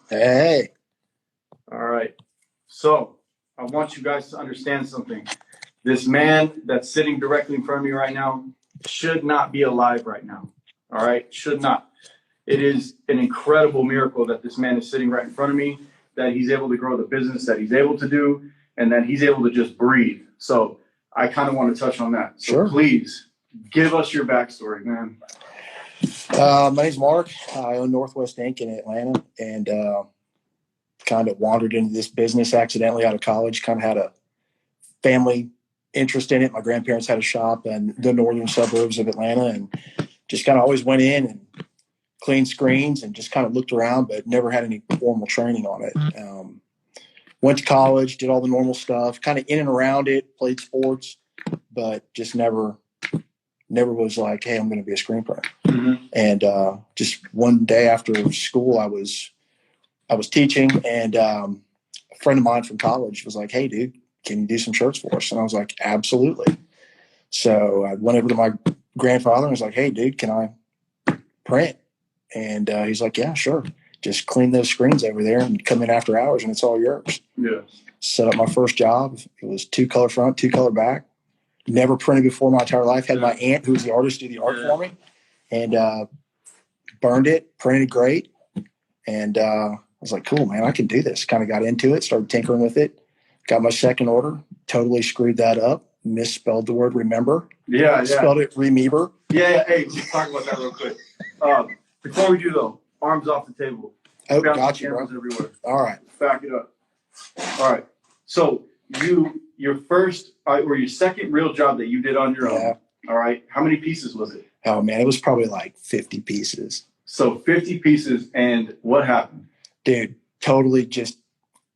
Hey. All right. So I want you guys to understand something. This man that's sitting directly in front of me right now should not be alive right now. All right? Should not. It is an incredible miracle that this man is sitting right in front of me, that he's able to grow the business that he's able to do, and that he's able to just breathe. So I kind of want to touch on that. So Sure. Please give us your backstory, man. My name's Mark. I own Northwest Inc. in Atlanta, and kind of wandered into this business accidentally out of college. Kind of had a family interest in it. My grandparents had a shop in the northern suburbs of Atlanta, and just kind of always went in and cleaned screens and just kind of looked around, but never had any formal training on it. Went to college, did all the normal stuff, kind of in and around it, played sports, but just never was like, hey, I'm going to be a screen printer. Mm-hmm. And just one day after school, I was teaching, and a friend of mine from college was like, hey, dude, can you do some shirts for us? And I was like, absolutely. So I went over to my grandfather and was like, hey, dude, can I print? And he's like, yeah, sure. Just clean those screens over there and come in after hours, and it's all yours. Yeah. Set up my first job. It was 2-color front, 2-color back. Never printed before my entire life. Had my aunt, who was the artist, do the art for me, and burned it, printed great. And I was like, cool, man, I can do this. Kind of got into it, started tinkering with it. Got my second order, totally screwed that up, misspelled the word remember. Yeah. Spelled it remeber. Yeah. Hey, let's talk about that real quick. Before we do, though, arms off the table. Oh, got you, bro. Everywhere. All right. Back it up. All right. So your first or your second real job that you did on your own. All right. How many pieces was it? Oh, man, it was probably like 50 pieces. So 50 pieces, and what happened? Dude, totally just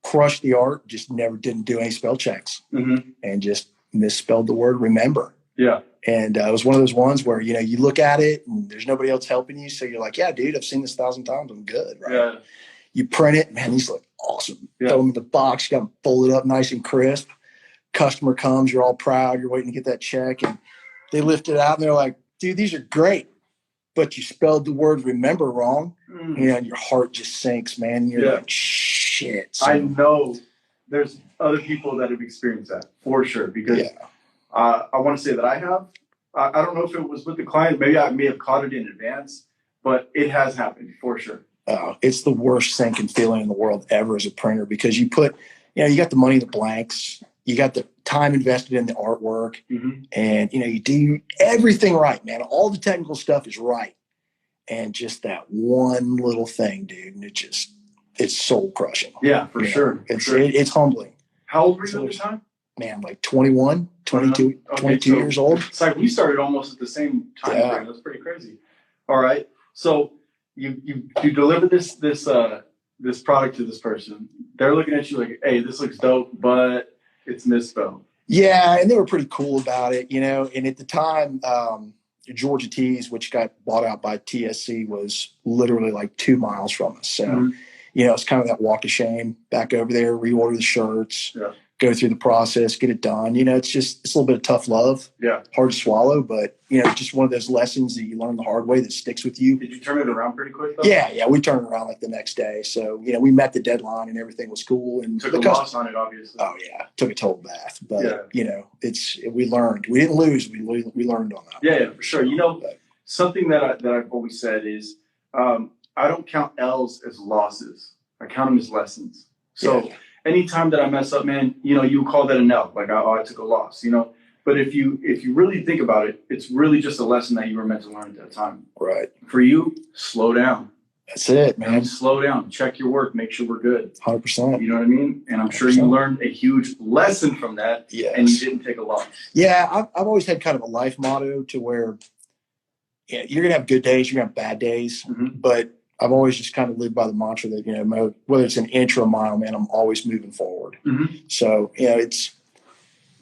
crushed the art, just didn't do any spell checks, and just misspelled the word remember. Yeah. And it was one of those ones where, you look at it and there's nobody else helping you. So you're like, yeah, dude, I've seen this 1,000 times. I'm good. Right. Yeah. You print it, man, these look awesome. Yeah. Throw them in the box, you got them folded up nice and crisp. Customer comes, you're all proud. You're waiting to get that check, and they lift it out and they're like, dude, these are great, but you spelled the word remember wrong. And your heart just sinks, man. You're like, shit. So, I know there's other people that have experienced that for sure, because I want to say that I have. I don't know if it was with the client. Maybe I may have caught it in advance, but it has happened for sure. It's the worst sinking feeling in the world ever as a printer, because you put, you got the money in the blanks, you got the time invested in the artwork, and, you do everything right, man. All the technical stuff is right. And just that one little thing, dude, and it's soul crushing. Yeah, for sure. It's humbling. How old were you at the time? Man, like 21, 22, 22 years old. It's like we started almost at the same time frame. That's pretty crazy. All right. So you deliver this product to this person. They're looking at you like, hey, this looks dope, but it's misspelled. Yeah, and they were pretty cool about it, and at the time, Georgia Tees, which got bought out by TSC, was literally like 2 miles from us. So, it's kind of that walk of shame back over there, reorder the shirts, go through the process, get it done. It's a little bit of tough love. Yeah. Hard to swallow, but, just one of those lessons that you learn the hard way that sticks with you. Did you turn it around pretty quick, though? Yeah. We turned it around like the next day. So, we met the deadline and everything was cool. And took a loss on it, obviously. Oh, yeah. Took a total bath. But, we learned. We didn't lose. We learned on that. Yeah, for sure. Something that I've always said is I don't count L's as losses. I count them as lessons. So anytime that I mess up, man, you call that an L. Like, I took a loss, But if you really think about it, it's really just a lesson that you were meant to learn at that time. Right. For you, slow down. That's it, man. Slow down. Check your work. Make sure we're good. 100%. You know what I mean? And I'm sure you learned a huge lesson from that. Yes. And you didn't take a loss. Yeah, I've always had kind of a life motto to where you're going to have good days, you're going to have bad days. But I've always just kind of lived by the mantra that, whether it's an inch or a mile, man, I'm always moving forward. So,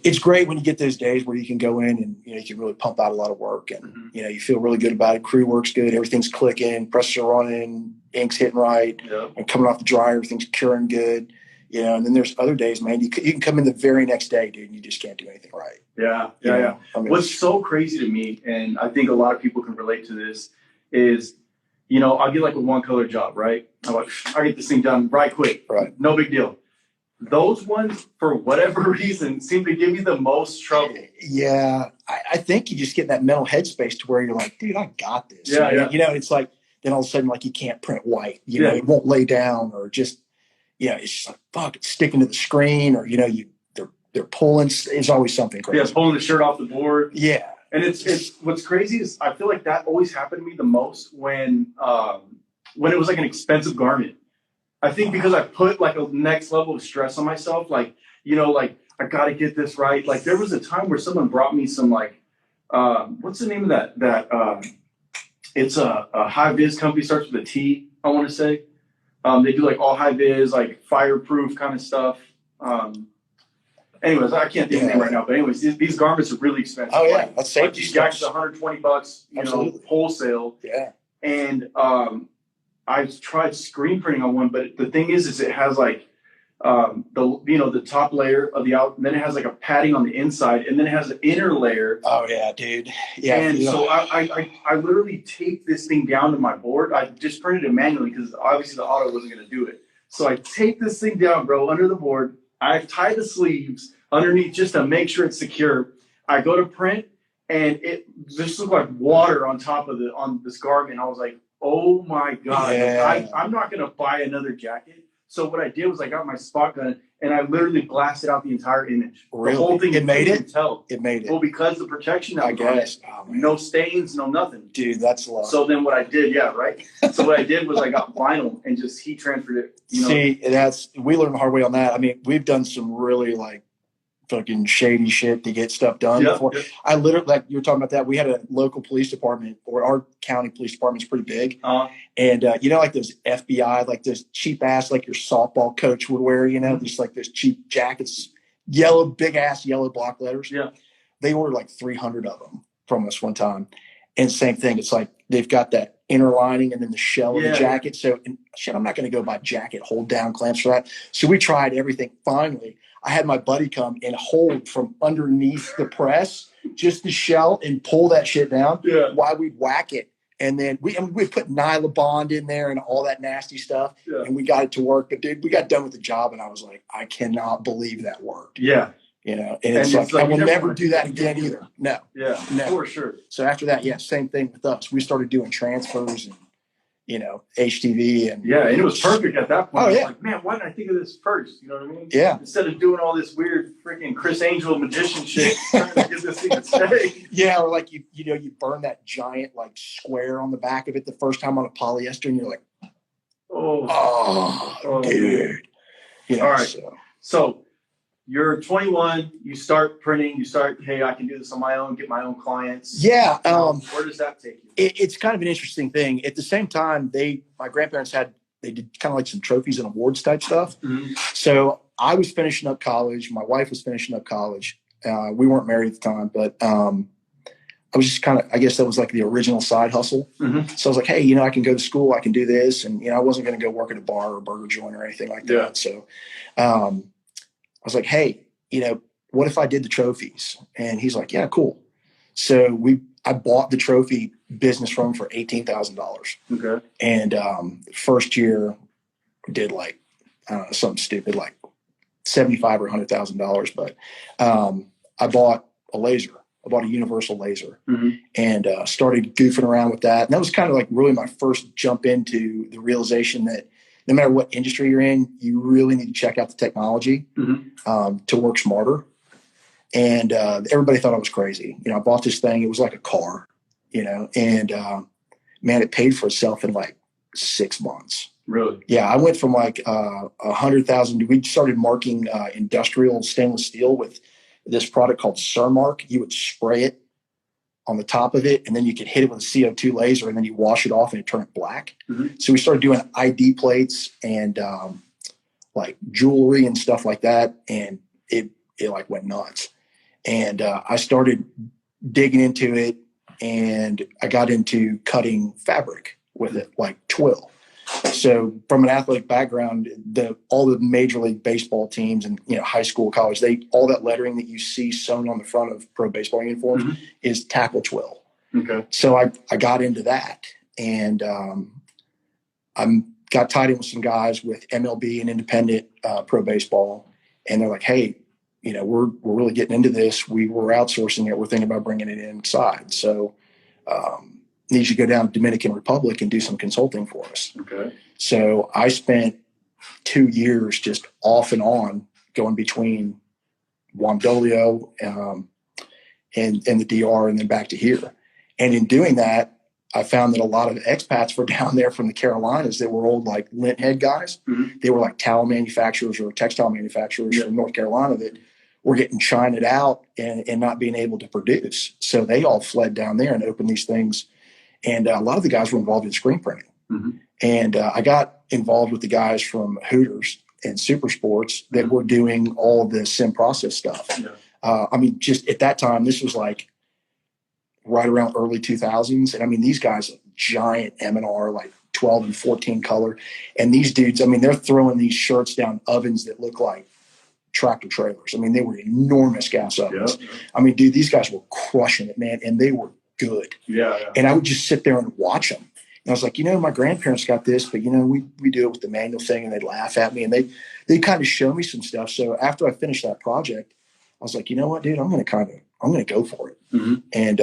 it's great when you get those days where you can go in and, you can really pump out a lot of work and, you feel really good about it. Crew works good. Everything's clicking, presses are running, ink's hitting right, and coming off the dryer, everything's curing good. And then there's other days, man, you can come in the very next day, dude, and you just can't do anything right. Yeah. I mean, what's so crazy to me, and I think a lot of people can relate to this, is I'll get like a one color job, right? I'm like, I get this thing done right quick. Right. No big deal. Those ones, for whatever reason, seem to give you the most trouble. Yeah. I think you just get in that mental headspace to where you're like, dude, I got this. Yeah, man. yeah. It's like, then all of a sudden, like you can't print white, it won't lay down or just, it's just like, fuck, it's sticking to the screen or, they're pulling. It's always something crazy. Yeah, pulling the shirt off the board. Yeah. And it's what's crazy is I feel like that always happened to me the most when it was like an expensive garment. I think because I put like a next level of stress on myself, like I got to get this right. Like there was a time where someone brought me some like what's the name of that it's a high vis company, starts with a T, I want to say. They do like all high vis, like fireproof kind of stuff. Anyways, I can't think of the name right now, but anyways, these garments are really expensive. Oh yeah, like, that's safety. Like these jackets are $120, wholesale. Yeah. And I tried screen printing on one, but the thing is it has like the top layer of the out, and then it has like a padding on the inside, and then it has an inner layer. Oh yeah, dude. Yeah. And so I literally taped this thing down to my board. I just printed it manually because obviously the auto wasn't going to do it. So I taped this thing down, bro, under the board. I tie the sleeves underneath just to make sure it's secure. I go to print, and it just looked like water on top of on this garment. I was like, oh my God, yeah. I'm not going to buy another jacket. So what I did was I got my spot gun and I literally blasted out the entire image. Really? The whole thing. It made it? It made it. Well, because the protection I guess. No stains, no nothing. Dude, that's a lot. So then what I did, so what I did was I got vinyl and just heat transferred it. See, we learned the hard way on that. I mean, we've done some really like fucking shady shit to get stuff done before. Yep. I literally, like you were talking about that, we had a local police department, or our county police department's pretty big. And like those FBI, like those cheap ass, like your softball coach would wear, just like those cheap jackets, big ass yellow block letters. Yeah. They ordered like 300 of them from us one time. And same thing. It's like, they've got that inner lining and then the shell of the jacket. So I'm not going to go buy jacket hold down clamps for that. So we tried everything. Finally, I had my buddy come and hold from underneath the press, just the shell, and pull that shit down while we'd whack it. And then we put Nyla Bond in there and all that nasty stuff. Yeah. And we got it to work. But dude, we got done with the job and I was like, I cannot believe that worked. Yeah. And it's like I will never do that again either. No. Yeah, no. For sure. So after that, same thing with us. We started doing transfers and, HTV. And it was perfect at that point. Oh, I was yeah. like, man, why didn't I think of this first? You know what I mean? Yeah. Instead of doing all this weird freaking Chris Angel magician shit, trying to get this thing to stay. Yeah, or like you burn that giant like square on the back of it the first time on a polyester, and you're like, oh dude. All right. So you're 21, you start printing, hey, I can do this on my own, get my own clients. Yeah. Where does that take you? It's kind of an interesting thing. At the same time, my grandparents they did kind of like some trophies and awards type stuff. Mm-hmm. So I was finishing up college. My wife was finishing up college. We weren't married at the time, but I was just I guess that was like the original side hustle. Mm-hmm. So I was like, hey, I can go to school, I can do this. And, I wasn't going to go work at a bar or a burger joint or anything like that. Yeah. So I was like, hey, what if I did the trophies? And he's like, yeah, cool. So I bought the trophy business from him for $18,000. Okay. And first year did like, I don't know, something stupid like $75,000 or $100,000. But I bought a laser. I bought a universal laser. Mm-hmm. And started goofing around with that. And that was kind of like really my first jump into the realization that no matter what industry you're in, you really need to check out the technology to work smarter. And everybody thought I was crazy. I bought this thing. It was like a car, and man, it paid for itself in like 6 months. Really? Yeah. I went from like 100,000. We started marking industrial stainless steel with this product called Surmark. You would spray it on the top of it, and then you could hit it with a CO2 laser, and then you wash it off and it turned black. Mm-hmm. So we started doing ID plates and like jewelry and stuff like that, and it like went nuts. And I started digging into it, and I got into cutting fabric with it, like twill. So from an athletic background, all the Major League Baseball teams and high school, college, all that lettering that you see sewn on the front of pro baseball uniforms is tackle twill. Okay. So I got into that, and I got tied in with some guys with MLB and independent pro baseball, and they're like, "Hey, we're really getting into this. We're outsourcing it. We're thinking about bringing it inside. So, need you to go down to Dominican Republic and do some consulting for us." Okay. So I spent 2 years just off and on going between Juan Dolio and the DR and then back to here. And in doing that, I found that a lot of expats were down there from the Carolinas that were old like lint head guys. Mm-hmm. They were like towel manufacturers or textile manufacturers from North Carolina that were getting China'd out and not being able to produce. So they all fled down there and opened these things. And a lot of the guys were involved in screen printing. Mm-hmm. And I got involved with the guys from Hooters and Super Sports that were doing all of the sim process stuff. Yeah. Just at that time, this was like right around early 2000s. And these guys, giant M&R, like 12 and 14 color. And these dudes, they're throwing these shirts down ovens that look like tractor trailers. They were enormous gas ovens. Yeah. Dude, these guys were crushing it, man. And they were good. Yeah. And I would just sit there and watch them. And I was like, my grandparents got this, but we do it with the manual thing, and they'd laugh at me, and they kind of show me some stuff. So after I finished that project, I was like, you know what, dude, I'm going to go for it. Mm-hmm. And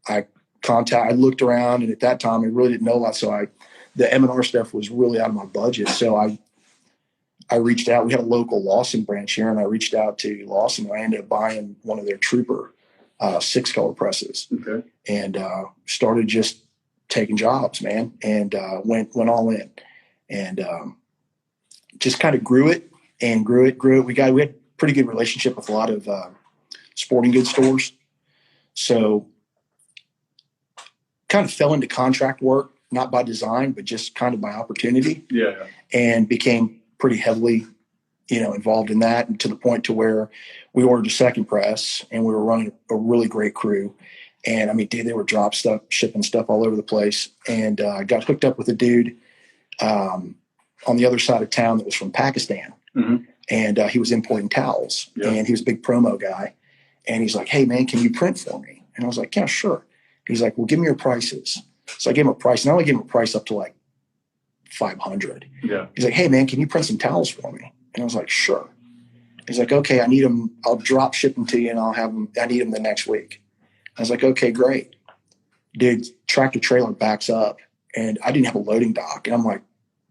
I looked around, and at that time I really didn't know a lot. So the M&R stuff was really out of my budget. So I reached out. We had a local Lawson branch here, and I reached out to Lawson. I ended up buying one of their Trooper 6-color presses, okay, and started just taking jobs, man, and went all in, and just kind of grew it. We had pretty good relationship with a lot of sporting goods stores, so kind of fell into contract work, not by design, but just kind of by opportunity. Yeah. And became pretty heavily, involved in that, and to the point to where we ordered a second press, and we were running a really great crew. And dude, they were shipping stuff all over the place. And I got hooked up with a dude on the other side of town that was from Pakistan. Mm-hmm. And he was importing towels. Yeah. And he was a big promo guy. And he's like, "Hey, man, can you print for me?" And I was like, "Yeah, sure." He's like, "Well, give me your prices." So I gave him a price. And I only gave him a price up to like $500. Yeah. He's like, "Hey, man, can you print some towels for me?" And I was like, "Sure." He's like, "Okay, I need them. I'll drop ship them to you, and I need them the next week." I was like, "Okay, great." Dude, tractor trailer backs up, and I didn't have a loading dock. And I'm like,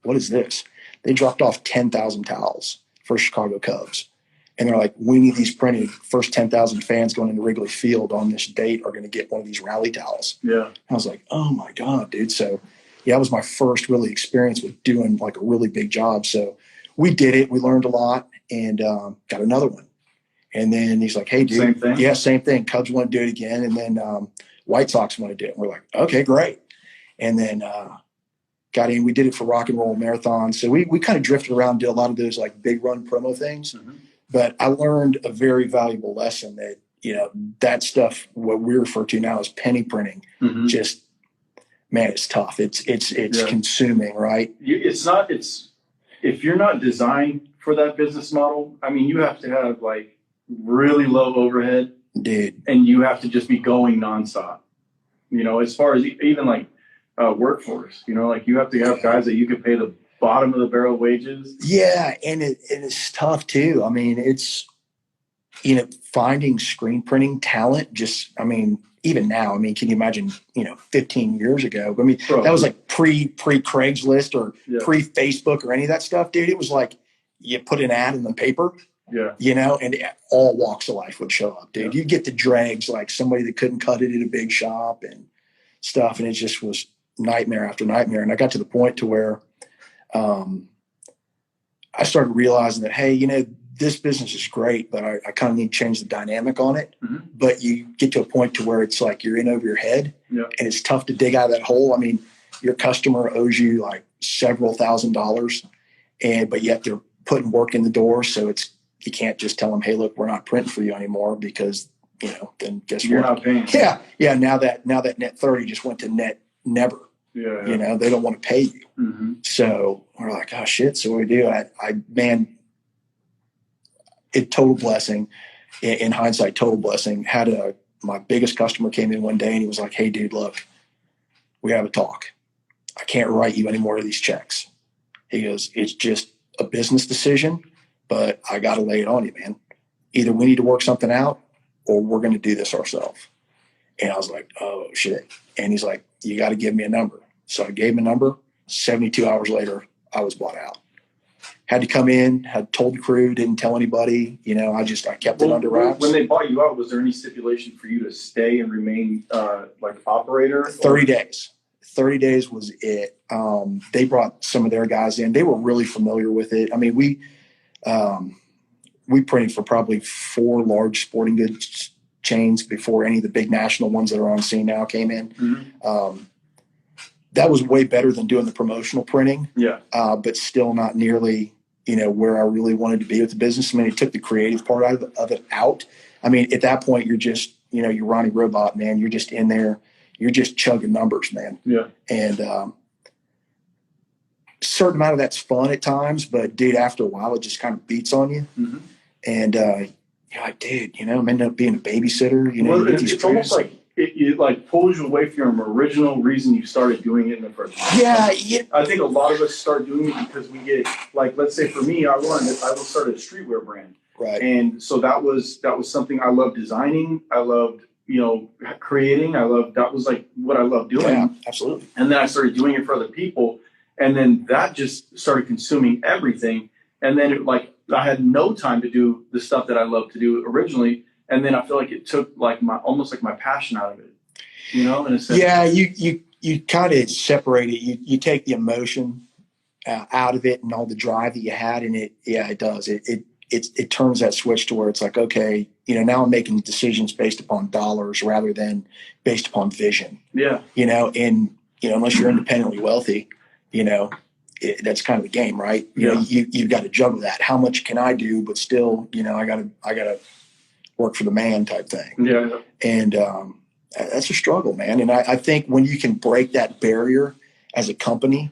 "What is this?" They dropped off 10,000 towels for Chicago Cubs. And they're like, "We need these printed. First 10,000 fans going into Wrigley Field on this date are going to get one of these rally towels." Yeah. I was like, "Oh my God, dude." So yeah, that was my first really experience with doing like a really big job. So we did it. We learned a lot, and got another one. And then he's like, "Hey, dude." Same thing? Yeah, same thing. Cubs want to do it again. And then White Sox want to do it. And we're like, "Okay, great." And then got in. We did it for Rock and Roll Marathon. So we kind of drifted around, did a lot of those like big run promo things. Mm-hmm. But I learned a very valuable lesson that, that stuff, what we refer to now as penny printing, Mm-hmm. just, man, it's tough. It's consuming, right? If you're not designed for that business model, you have to have like really low overhead, Dude. and you have to just be going nonstop. As far as even like workforce, like you have to have guys that you can pay the bottom of the barrel wages. Yeah, and it's tough too. It's finding screen printing talent. Just even now. Can you imagine? 15 years ago. That was like pre Craigslist or pre Facebook or any of that stuff, dude. It was like you put an ad in the paper. Yeah. And all walks of life would show up, dude. Yeah. You get the dregs, like somebody that couldn't cut it at a big shop and stuff. And it just was nightmare after nightmare. And I got to the point to where I started realizing that, hey, this business is great, but I kind of need to change the dynamic on it. Mm-hmm. But you get to a point to where it's like you're in over your head, yeah, and it's tough to dig out of that hole. Your customer owes you like several $1,000s, but yet they're putting work in the door. So you can't just tell them, "Hey, look, we're not printing for you anymore," because then guess you're what? not paying. Yeah. Now that net 30 just went to net never. Yeah. They don't want to pay you. Mm-hmm. So we're like, "Oh shit!" So what do we do? Man, it total blessing. In hindsight, total blessing. My biggest customer came in one day and he was like, "Hey, dude, look, we have a talk. I can't write you any more of these checks. He goes, it's just a business decision, but I got to lay it on you, man. Either we need to work something out or we're going to do this ourselves. And I was like, oh, shit. And he's like, you got to give me a number. So I gave him a number. 72 hours later, I was bought out. Had to come in, had told the crew, didn't tell anybody. I kept it under wraps. When they bought you out, was there any stipulation for you to stay and remain like operator? 30 days. 30 days was it. They brought some of their guys in. They were really familiar with it. I mean, we printed for probably 4 large sporting goods chains before any of the big national ones that are on scene now came in. Mm-hmm. That was way better than doing the promotional printing. Yeah. But still not nearly, where I really wanted to be with the business. I mean, it took the creative part of it out. I mean, at that point, you're just, you're Ronnie Robot, man. You're just in there. You're just chugging numbers, man. Yeah. And a certain amount of that's fun at times, but dude, after a while, it just kind of beats on you. Mm-hmm. And you're like, dude, I'm ending up being a babysitter. Well, it's almost like it like pulls you away from your original reason you started doing it in the first place. Yeah. I think a lot of us start doing it because we get, like, let's say for me, I started a streetwear brand. Right. And so that was something I loved designing. I loved, creating. that was like what I loved doing. Yeah, absolutely. And then I started doing it for other people. And then that just started consuming everything. And then I had no time to do the stuff that I loved to do originally. And then I feel like it took almost my passion out of it, in a sense. Yeah, you kind of separate it. You take the emotion out of it and all the drive that you had in it. Yeah, it does. It turns that switch to where it's like, okay, now I'm making decisions based upon dollars rather than based upon vision. Yeah. And unless you're independently wealthy, that's kind of the game, right? You've got to juggle that. How much can I do? But still, I gotta work for the man type thing. Yeah. And that's a struggle, man. And I think when you can break that barrier as a company,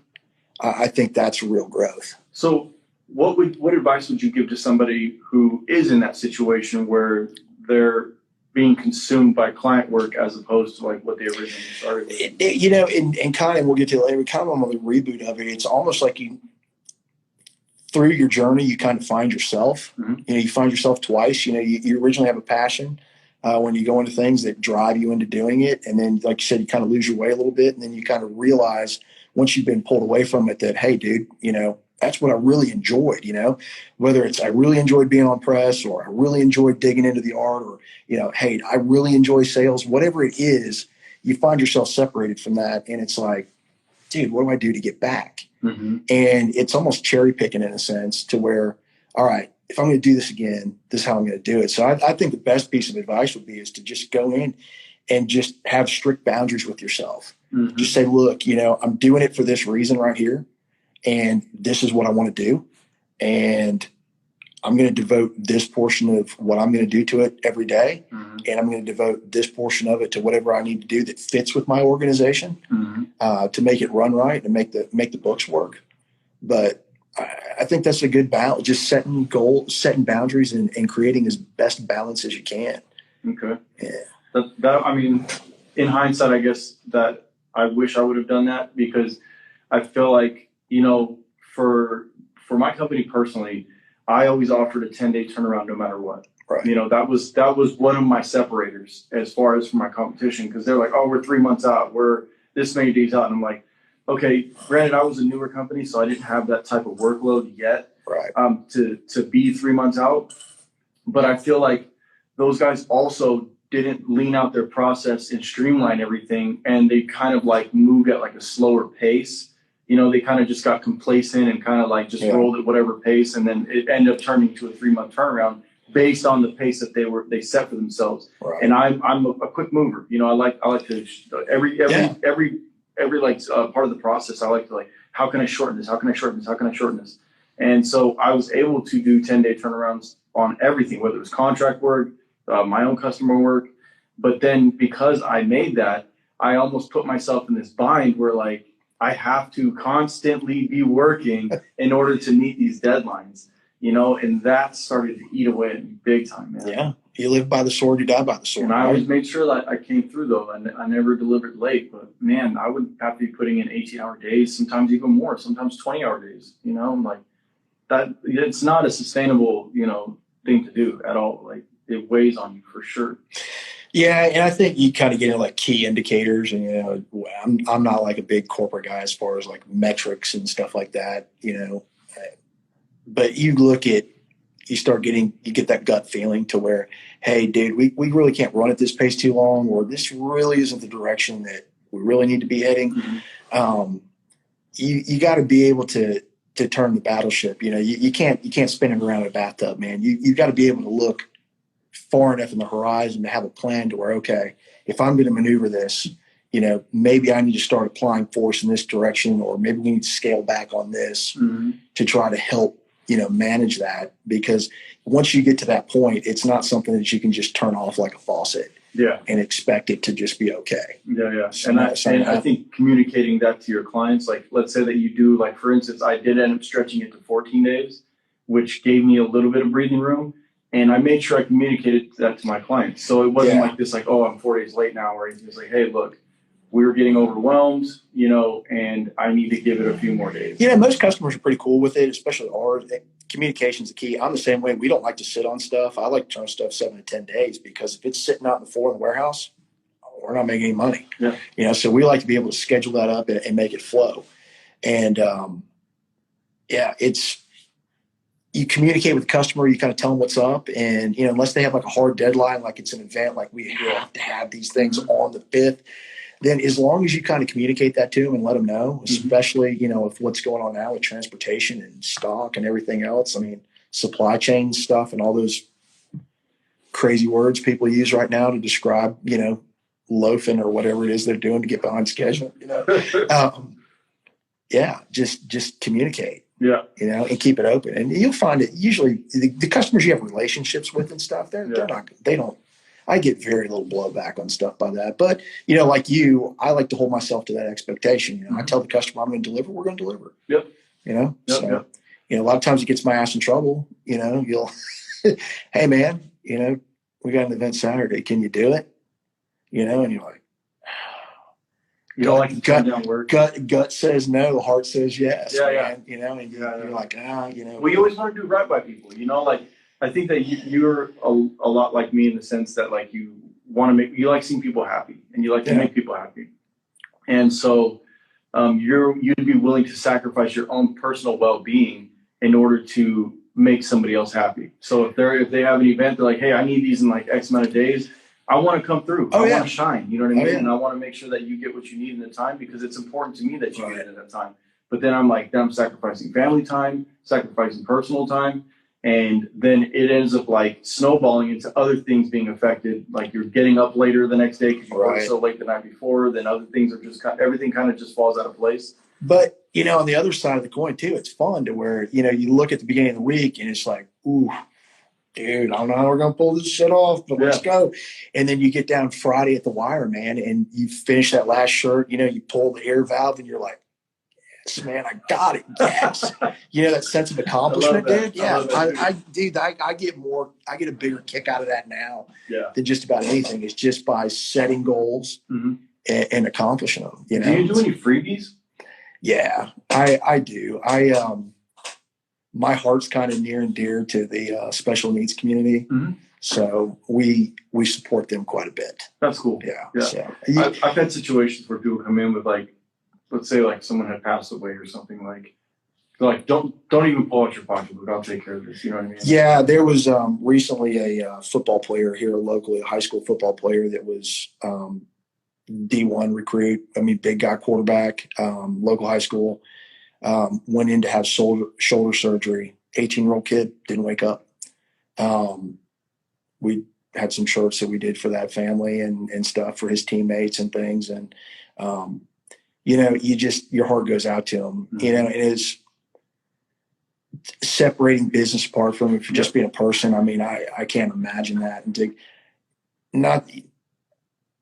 I think that's real growth. So what advice would you give to somebody who is in that situation where they're being consumed by client work as opposed to what they originally started with? And kind of, we'll get to it later, kind of on the reboot of it, it's almost like through your journey, you kind of find yourself. Mm-hmm. You find yourself twice. You originally have a passion when you go into things that drive you into doing it. And then, like you said, you kind of lose your way a little bit. And then you kind of realize once you've been pulled away from it that, hey, dude, that's what I really enjoyed, whether it's I really enjoyed being on press or I really enjoyed digging into the art or, hey, I really enjoy sales, whatever it is, you find yourself separated from that. And it's like, dude, what do I do to get back? Mm-hmm. And it's almost cherry picking in a sense to where, all right, if I'm going to do this again, this is how I'm going to do it. So I think the best piece of advice would be is to just go in and just have strict boundaries with yourself. Mm-hmm. Just say, look, I'm doing it for this reason right here. And this is what I want to do. And I'm going to devote this portion of what I'm going to do to it every day. Mm-hmm. And I'm going to devote this portion of it to whatever I need to do that fits with my organization. Mm-hmm. To make it run right and make the books work. But I think that's a good balance, just setting goals, setting boundaries and creating as best balance as you can. Okay. Yeah. I mean, in hindsight, I guess that I wish I would have done that because I feel like, for my company personally, I always offered a 10-day turnaround no matter what. Right. That was one of my separators as far as for my competition because they're like, oh, we're 3 months out. We're this many days out. And I'm like, okay, granted, I was a newer company, so I didn't have that type of workload yet. Right. To be 3 months out. But I feel like those guys also didn't lean out their process and streamline everything. And they kind of moved at a slower pace. They kind of just got complacent and kind of just rolled at whatever pace. And then it ended up turning to a 3-month turnaround based on the pace that they set for themselves. Right. And I'm a quick mover. I like to every part of the process. I like to how can I shorten this? How can I shorten this? How can I shorten this? And so I was able to do 10-day turnarounds on everything, whether it was contract work, my own customer work. But then because I made that, I almost put myself in this bind where I have to constantly be working in order to meet these deadlines, and that started to eat away at me big time, man. you live by the sword, you die by the sword. And I always made sure that I came through, though, and I never delivered late. But man, I would have to be putting in 18-hour days, sometimes even more, sometimes 20-hour days. You know, I'm like that. It's not a sustainable, thing to do at all. Like it weighs on you for sure. Yeah, and I think you kind of get into like key indicators, and I'm not like a big corporate guy as far as like metrics and stuff like that, but you get that gut feeling to where, hey, dude, we really can't run at this pace too long, or this really isn't the direction that we really need to be heading. Mm-hmm. You got to be able to turn the battleship. You can't spin it around a bathtub, man. You got to be able to look far enough in the horizon to have a plan to where, okay, if I'm going to maneuver this, maybe I need to start applying force in this direction, or maybe we need to scale back on this mm-hmm. to try to help, manage that. Because once you get to that point, it's not something that you can just turn off like a faucet and expect it to just be okay. Yeah. So I think communicating that to your clients, like let's say that you do, like for instance, I did end up stretching it to 14 days, which gave me a little bit of breathing room. And I made sure I communicated that to my clients. So it wasn't like this, like, oh, I'm 4 days late now, or anything. It's like, hey, look, we were getting overwhelmed, and I need to give it a few more days. Yeah, most customers are pretty cool with it, especially ours. Communication's the key. I'm the same way. We don't like to sit on stuff. I like to turn stuff 7 to 10 days, because if it's sitting out in the floor in the warehouse, we're not making any money. Yeah. So we like to be able to schedule that up and make it flow. And you communicate with the customer, you kind of tell them what's up. And, unless they have like a hard deadline, like it's an event, like we have to have these things on the 5th, then as long as you kind of communicate that to them and let them know, especially, if what's going on now with transportation and stock and everything else, I mean, supply chain stuff and all those crazy words people use right now to describe, loafing or whatever it is they're doing to get behind schedule, just communicate. Yeah. And keep it open. And you'll find it usually the customers you have relationships with and stuff, I get very little blowback on stuff by that. But, like you, I like to hold myself to that expectation. I tell the customer I'm going to deliver, we're going to deliver. Yep. A lot of times it gets my ass in trouble. You'll, hey man, we got an event Saturday. Can you do it? And you're like, you don't like to turn down work. Gut says no, heart says yes. Yeah. And you're like, Well, you always want to do right by people. Like I think that you're a lot like me in the sense that like you like seeing people happy, and you like to make people happy. And so you'd be willing to sacrifice your own personal well-being in order to make somebody else happy. So if they have an event, they're like, hey, I need these in like X amount of days. I want to come through. I want to shine. You know what I mean? And I want to make sure that you get what you need in the time, because it's important to me that you get it at that time. But then I'm sacrificing family time, sacrificing personal time. And then it ends up like snowballing into other things being affected. Like you're getting up later the next day because you worked so late the night before. Then other things are just everything kind of just falls out of place. But, on the other side of the coin too, it's fun to where, you look at the beginning of the week and it's like, ooh, dude, I don't know how we're going to pull this shit off, but let's go. And then you get down Friday at the wire, man, and you finish that last shirt, you pull the air valve and you're like, yes, man, I got it. Yes. That sense of accomplishment, dude. Yeah. I get a bigger kick out of that now than just about anything. It's just by setting goals and accomplishing them. Do you do any freebies? Yeah, I do. My heart's kind of near and dear to the special needs community. Mm-hmm. So we support them quite a bit. That's cool. Yeah. So, I've had situations where people come in with like, let's say like someone had passed away or something, like don't even pull out your pocketbook. I'll take care of this. You know what I mean? Yeah. There was recently a football player here locally, a high school football player that was D1 recruit. I mean, big guy quarterback, local high school. Went in to have shoulder surgery. 18-year-old kid, didn't wake up. We had some shirts that we did for that family and stuff for his teammates and things. And, your heart goes out to him. Mm-hmm. It is separating business apart from it for just being a person. I mean, I can't imagine that. And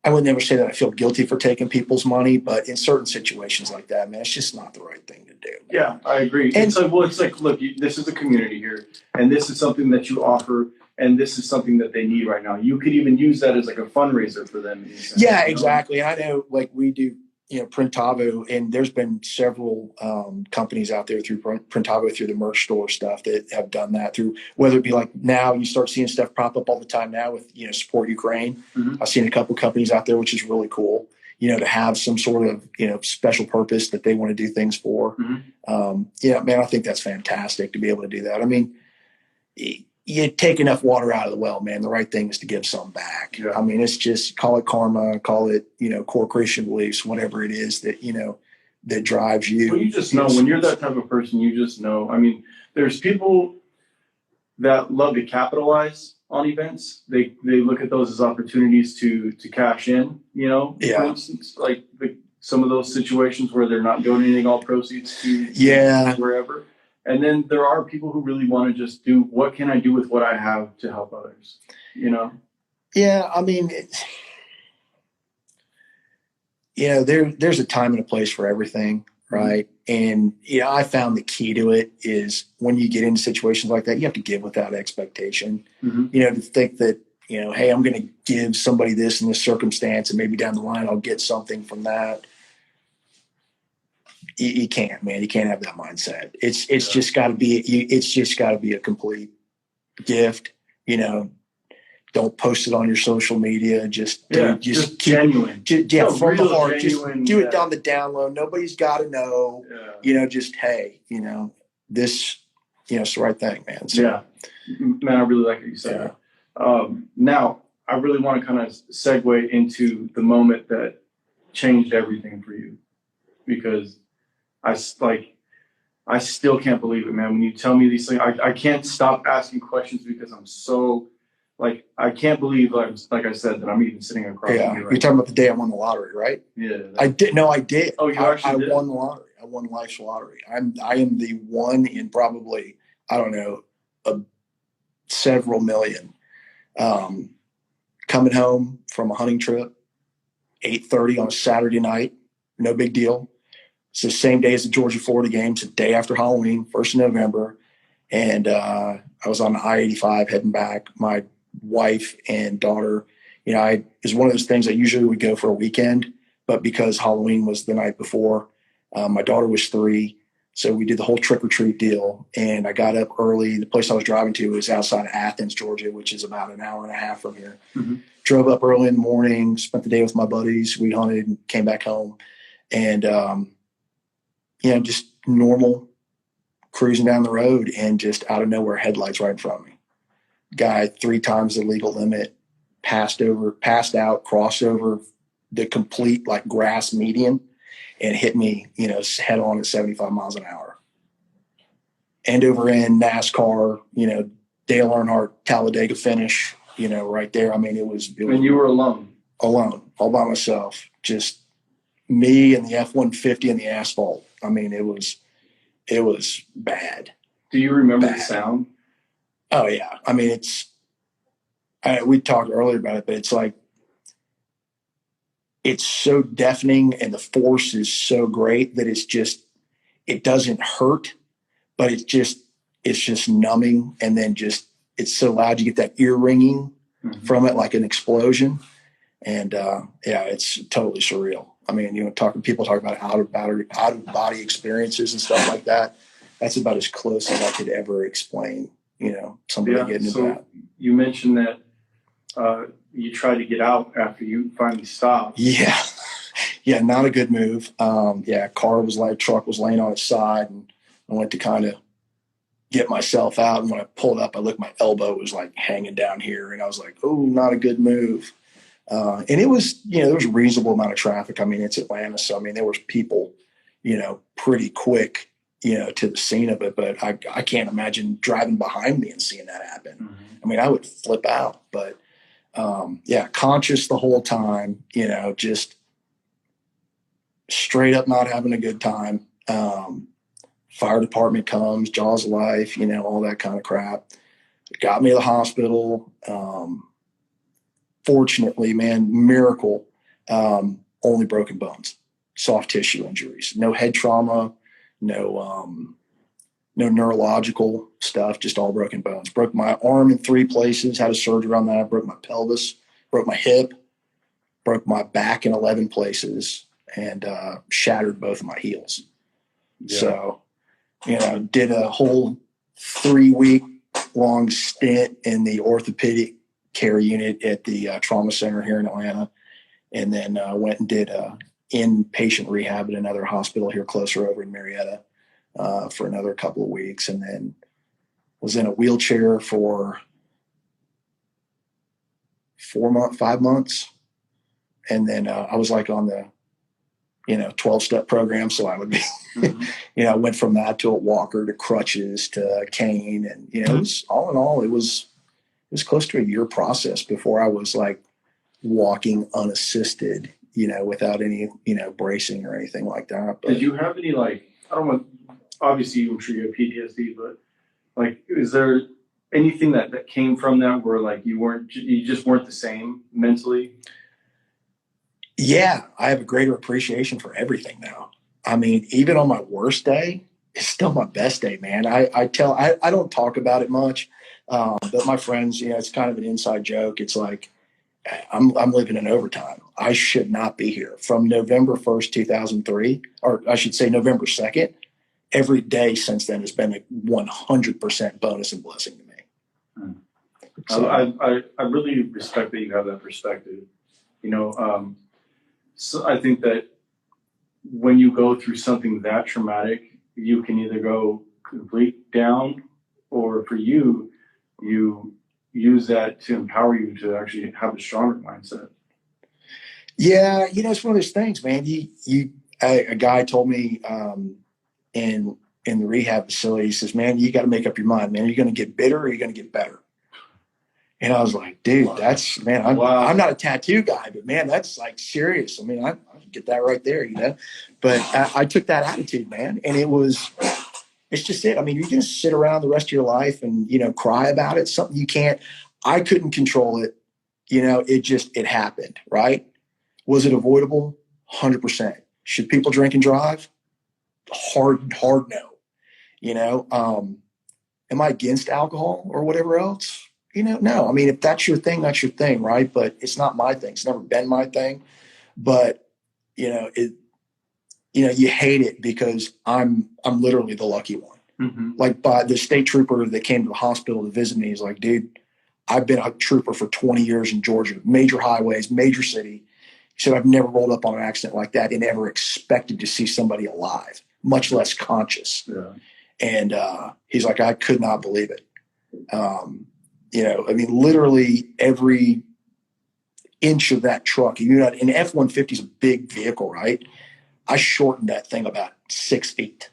I would never say that I feel guilty for taking people's money, but in certain situations like that, man, it's just not the right thing to do. Man. Yeah, I agree. And it's like, look, this is a community here, and this is something that you offer, and this is something that they need right now. You could even use that as like a fundraiser for them. Yeah, exactly. And I know, like, we do, Printavo, and there's been several companies out there through Printavo, through the merch store stuff, that have done that through, whether it be like now you start seeing stuff prop up all the time now with, support Ukraine. Mm-hmm. I've seen a couple companies out there, which is really cool, to have some sort of, special purpose that they want to do things for. Mm-hmm. Man, I think that's fantastic to be able to do that. I mean, you take enough water out of the well, man. The right thing is to give some back. Yeah. I mean, it's just, call it karma, call it, core Christian beliefs, whatever it is that, that drives you. Well, you just know when you're that type of person, you just know. I mean, there's people that love to capitalize on events. They look at those as opportunities to cash in, for instance, like some of those situations where they're not donating all proceeds to wherever. And then there are people who really want to just do, what can I do with what I have to help others, Yeah, I mean, there's a time and a place for everything, right? And, I found the key to it is when you get into situations like that, you have to give without expectation. Mm-hmm. To think that, hey, I'm going to give somebody this in this circumstance and maybe down the line I'll get something from that. You can't, man. You can't have that mindset. It's just got to be. It's just got to be a complete gift. Don't post it on your social media. Just genuine. From the heart. Genuine, just do it on the down low. Nobody's got to know. Yeah. Just hey, this, it's the right thing, man. So, yeah, man, I really like what you said. Yeah. Now, I really want to kind of segue into the moment that changed everything for you, because I still can't believe it, man. When you tell me these things, I can't stop asking questions because I'm so, I can't believe, like I said, that I'm even sitting across from you right now. You're talking about the day I won the lottery, right? Yeah. I did. No, I did. Oh, you actually did? I won the lottery. I won life's lottery. I am the one in probably, I don't know, several million. Coming home from a hunting trip, 8:30 on a Saturday night, no big deal. It's the same day as the Georgia-Florida game. It's the day after Halloween, 1st of November. And I was on the I-85 heading back. My wife and daughter, it was one of those things I usually would go for a weekend, but because Halloween was the night before, my daughter was 3. So we did the whole trick-or-treat deal. And I got up early. The place I was driving to was outside of Athens, Georgia, which is about an hour and a half from here. Mm-hmm. Drove up early in the morning, spent the day with my buddies. We hunted and came back home. And, just normal cruising down the road, and just out of nowhere, headlights right in front of me. Guy 3 times the legal limit, passed out, crossed over the complete grass median, and hit me, head on at 75 miles an hour. End over end NASCAR, Dale Earnhardt Talladega finish, right there. I mean, it was. And you were alone, all by myself, just me and the F-150 and the asphalt. I mean, it was bad. Do you remember the sound? Oh yeah. I mean, we talked earlier about it, but it's so deafening, and the force is so great that it doesn't hurt, but it's just numbing. And then it's so loud, you get that ear ringing from it, like an explosion. And it's totally surreal. I mean, people talk about out of body experiences and stuff like that. That's about as close as I could ever explain, somebody getting into that. You mentioned that you tried to get out after you finally stopped. Yeah. Yeah. Not a good move. Truck was laying on its side, and I went to kind of get myself out. And when I pulled up, I looked, my elbow was hanging down here, and I was like, oh, not a good move. And it was, there was a reasonable amount of traffic. I mean, it's Atlanta. So, I mean, there was people, pretty quick, to the scene of it, but I can't imagine driving behind me and seeing that happen. Mm-hmm. I mean, I would flip out, but, conscious the whole time, just straight up not having a good time. Fire department comes, jaws of life, all that kind of crap. Got me to the hospital. Fortunately, man, miracle, only broken bones, soft tissue injuries, no head trauma, no no neurological stuff, just all broken bones. Broke my arm in 3 places, had a surgery on that. I broke my pelvis, broke my hip, broke my back in 11 places, and shattered both of my heels. Yeah. So, did a whole 3-week long stint in the orthopedic care unit at the trauma center here in Atlanta. And then went and did inpatient rehab at another hospital here closer over in Marietta for another couple of weeks. And then was in a wheelchair for 5 months. And then I was like on the, 12-step program. So I would be, I went from that to a walker to crutches to a cane. And, it was all in all, it was close to a year process before I was like walking unassisted, without any, bracing or anything like that. But did you have any, I don't know, obviously I'm sure you have PTSD, but is there anything that came from that where you just weren't the same mentally? Yeah, I have a greater appreciation for everything now. I mean, even on my worst day, it's still my best day, man. I don't talk about it much, but my friends, it's kind of an inside joke. It's like, I'm living in overtime. I should not be here. From November 1st, 2003, or I should say November 2nd, every day since then has been a 100% bonus and blessing to me. So I really respect that you have that perspective. So I think that when you go through something that traumatic, you can either go complete down, or for you use that to empower you to actually have a stronger mindset. Yeah, it's one of those things, man. A guy told me in the rehab facility, he says, man, you got to make up your mind, man. Are you going to get bitter or are you going to get better? And I was like, dude, I'm not a tattoo guy, but man, that's like serious. I mean, I get that right there, but I took that attitude, man. And it's just it. I mean, you can sit around the rest of your life and, cry about it. Something you can't, I couldn't control it. It happened, right? Was it avoidable? 100%. Should people drink and drive? Hard no. Am I against alcohol or whatever else? No. I mean, if that's your thing, that's your thing, right? But it's not my thing. It's never been my thing. But, you hate it because I'm literally the lucky one. Mm-hmm. Like by the state trooper that came to the hospital to visit me, he's like, dude, I've been a trooper for 20 years in Georgia, major highways, major city. He said, I've never rolled up on an accident like that and ever expected to see somebody alive, much less conscious. Yeah. And he's like, I could not believe it. I mean, literally every inch of that truck, an F-150 is a big vehicle, right? I shortened that thing about 6 feet.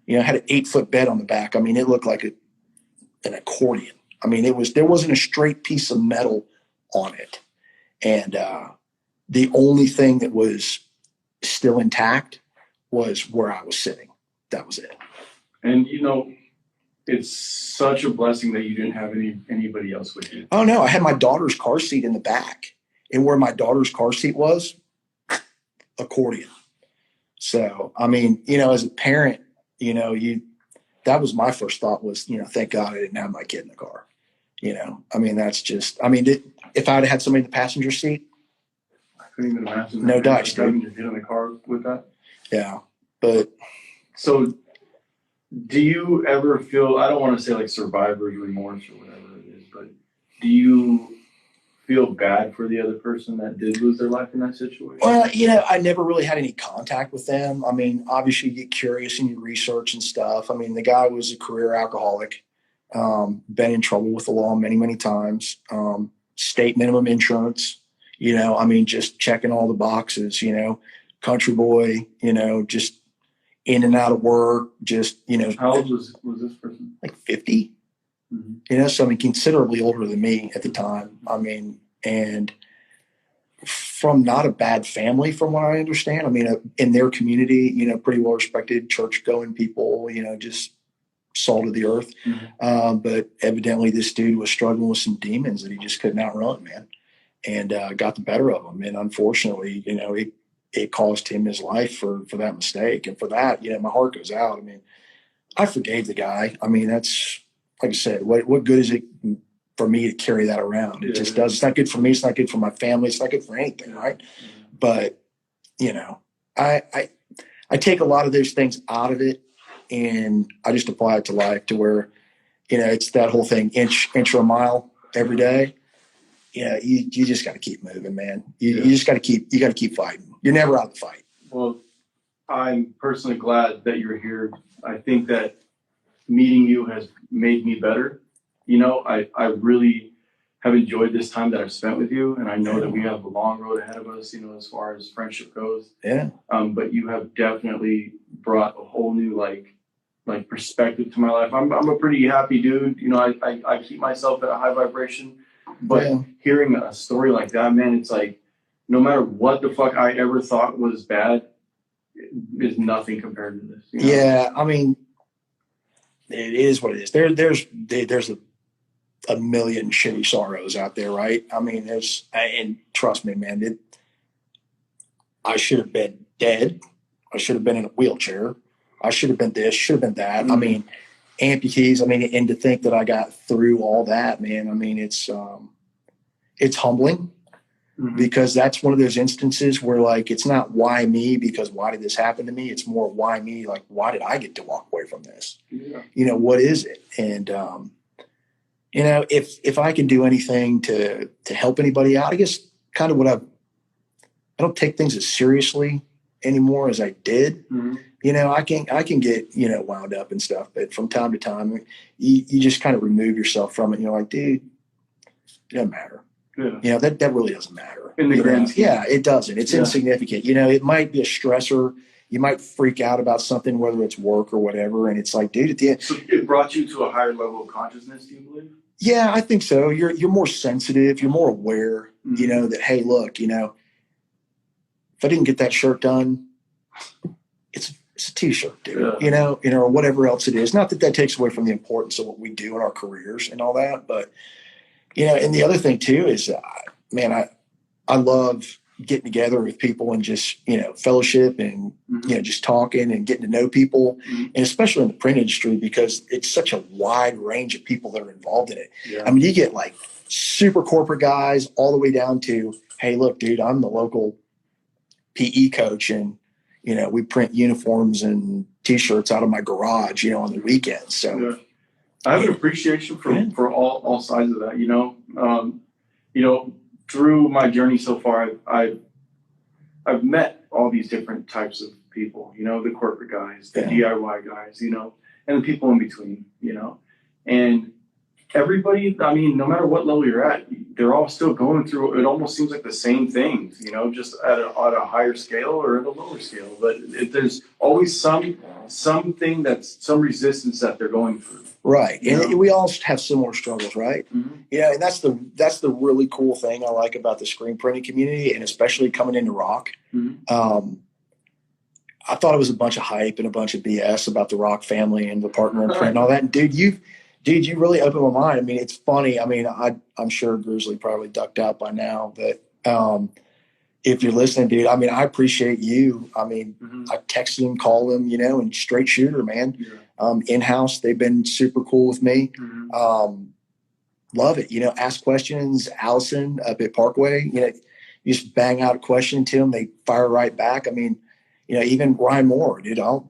I had an 8-foot bed on the back. I mean, it looked like an accordion. I mean, there wasn't a straight piece of metal on it. And the only thing that was still intact was where I was sitting. That was it. And, it's such a blessing that you didn't have anybody else with you. Oh, no. I had my daughter's car seat in the back. And where my daughter's car seat was, accordion. So, I mean, as a parent, that was my first thought was, thank God I didn't have my kid in the car. I mean, that's just, if I had somebody in the passenger seat, I couldn't even imagine. No Dutch, dude. Having your kid in the car with that. Yeah. But so do you ever feel, I don't want to say like survivor's remorse or whatever it is, but do you feel bad for the other person that did lose their life in that situation? Well, I never really had any contact with them. I mean, obviously you get curious and you research and stuff. I mean, the guy was a career alcoholic, been in trouble with the law many, many times, state minimum insurance, just checking all the boxes, country boy, just in and out of work, just, How old was this person? Like 50, so considerably older than me at the time. I mean, and from not a bad family, from what I understand. I mean, in their community, pretty well respected, church going people, just salt of the earth. Mm-hmm. But evidently this dude was struggling with some demons that he just couldn't outrun, man, and got the better of him. And unfortunately, it cost him his life for that mistake. And for that, my heart goes out. I mean, I forgave the guy. I mean, that's, like I said, what good is it for me to carry that around? It just does. It's not good for me. It's not good for my family. It's not good for anything, right? But, you know, I take a lot of those things out of it, and I just apply it to life, to where, you know, it's that whole thing, inch or a mile every day. Yeah, you just got to keep moving, man. You just got to keep fighting. You're never out of the fight. Well, I'm personally glad that you're here. I think that meeting you has made me better. You know, I really have enjoyed this time that I've spent with you, and I know that we have a long road ahead of us, you know, as far as friendship goes. Yeah. But you have definitely brought a whole new like perspective to my life. I'm a pretty happy dude. You know, I keep myself at a high vibration, but hearing a story like that, man, it's like, no matter what the fuck I ever thought was bad, is nothing compared to this. You know? Yeah, I mean, it is what it is. There's a million shitty sorrows out there, right? I mean, and trust me, man, I should have been dead. I should have been in a wheelchair. I should have been this, should have been that. I mean, amputees. I mean, and to think that I got through all that, man. I mean, it's humbling. Because that's one of those instances where, like, it's not why me, because why did this happen to me? It's more why me, like, why did I get to walk away from this? Yeah. You know, what is it? And, you know, if I can do anything to help anybody out, I guess kind of I don't take things as seriously anymore as I did. You know, I can get, you know, wound up and stuff, but from time to time, you just kind of remove yourself from it. And you're like, dude, it doesn't matter. Yeah. You know, that really doesn't matter. In the grand scheme. Yeah, it doesn't. It's insignificant. You know, it might be a stressor. You might freak out about something, whether it's work or whatever. And it's like, dude, at the end. So it brought you to a higher level of consciousness, do you believe? Yeah, I think so. You're more sensitive. You're more aware, you know, that, hey, look, you know, if I didn't get that shirt done, it's a t-shirt, dude, you know, or whatever else it is. Not that takes away from the importance of what we do in our careers and all that, but, you know, and the other thing too is, man, I love getting together with people and just, you know, fellowship and, you know, just talking and getting to know people, and especially in the print industry, because it's such a wide range of people that are involved in it. Yeah. I mean, you get like super corporate guys all the way down to, hey, look, dude, I'm the local PE coach, and, you know, we print uniforms and T-shirts out of my garage, you know, on the weekends. So I have an appreciation for all sides of that, you know. You know, through my journey so far, I've met all these different types of people, you know, the corporate guys, the DIY guys, you know, and the people in between, you know. And everybody, I mean, no matter what level you're at, they're all still going through, it almost seems like the same things, you know, just at a higher scale or at a lower scale. But there's always something some resistance that they're going through. Right. And we all have similar struggles, right? Yeah. And that's the really cool thing I like about the screen printing community, and especially coming into rock. I thought it was a bunch of hype and a bunch of BS about the Rock family and the partner in print and all that. And dude, you really opened my mind. I mean, it's funny. I mean, I'm sure Grizzly probably ducked out by now, but if you're listening, dude, I mean, I appreciate you. I mean, I texted him, called him, you know, and straight shooter, man. In-house, they've been super cool with me. Love it. You know, ask questions. Allison up at Parkway, you know, you just bang out a question to them, they fire right back. I mean, you know, even Ryan Moore, dude, I'll,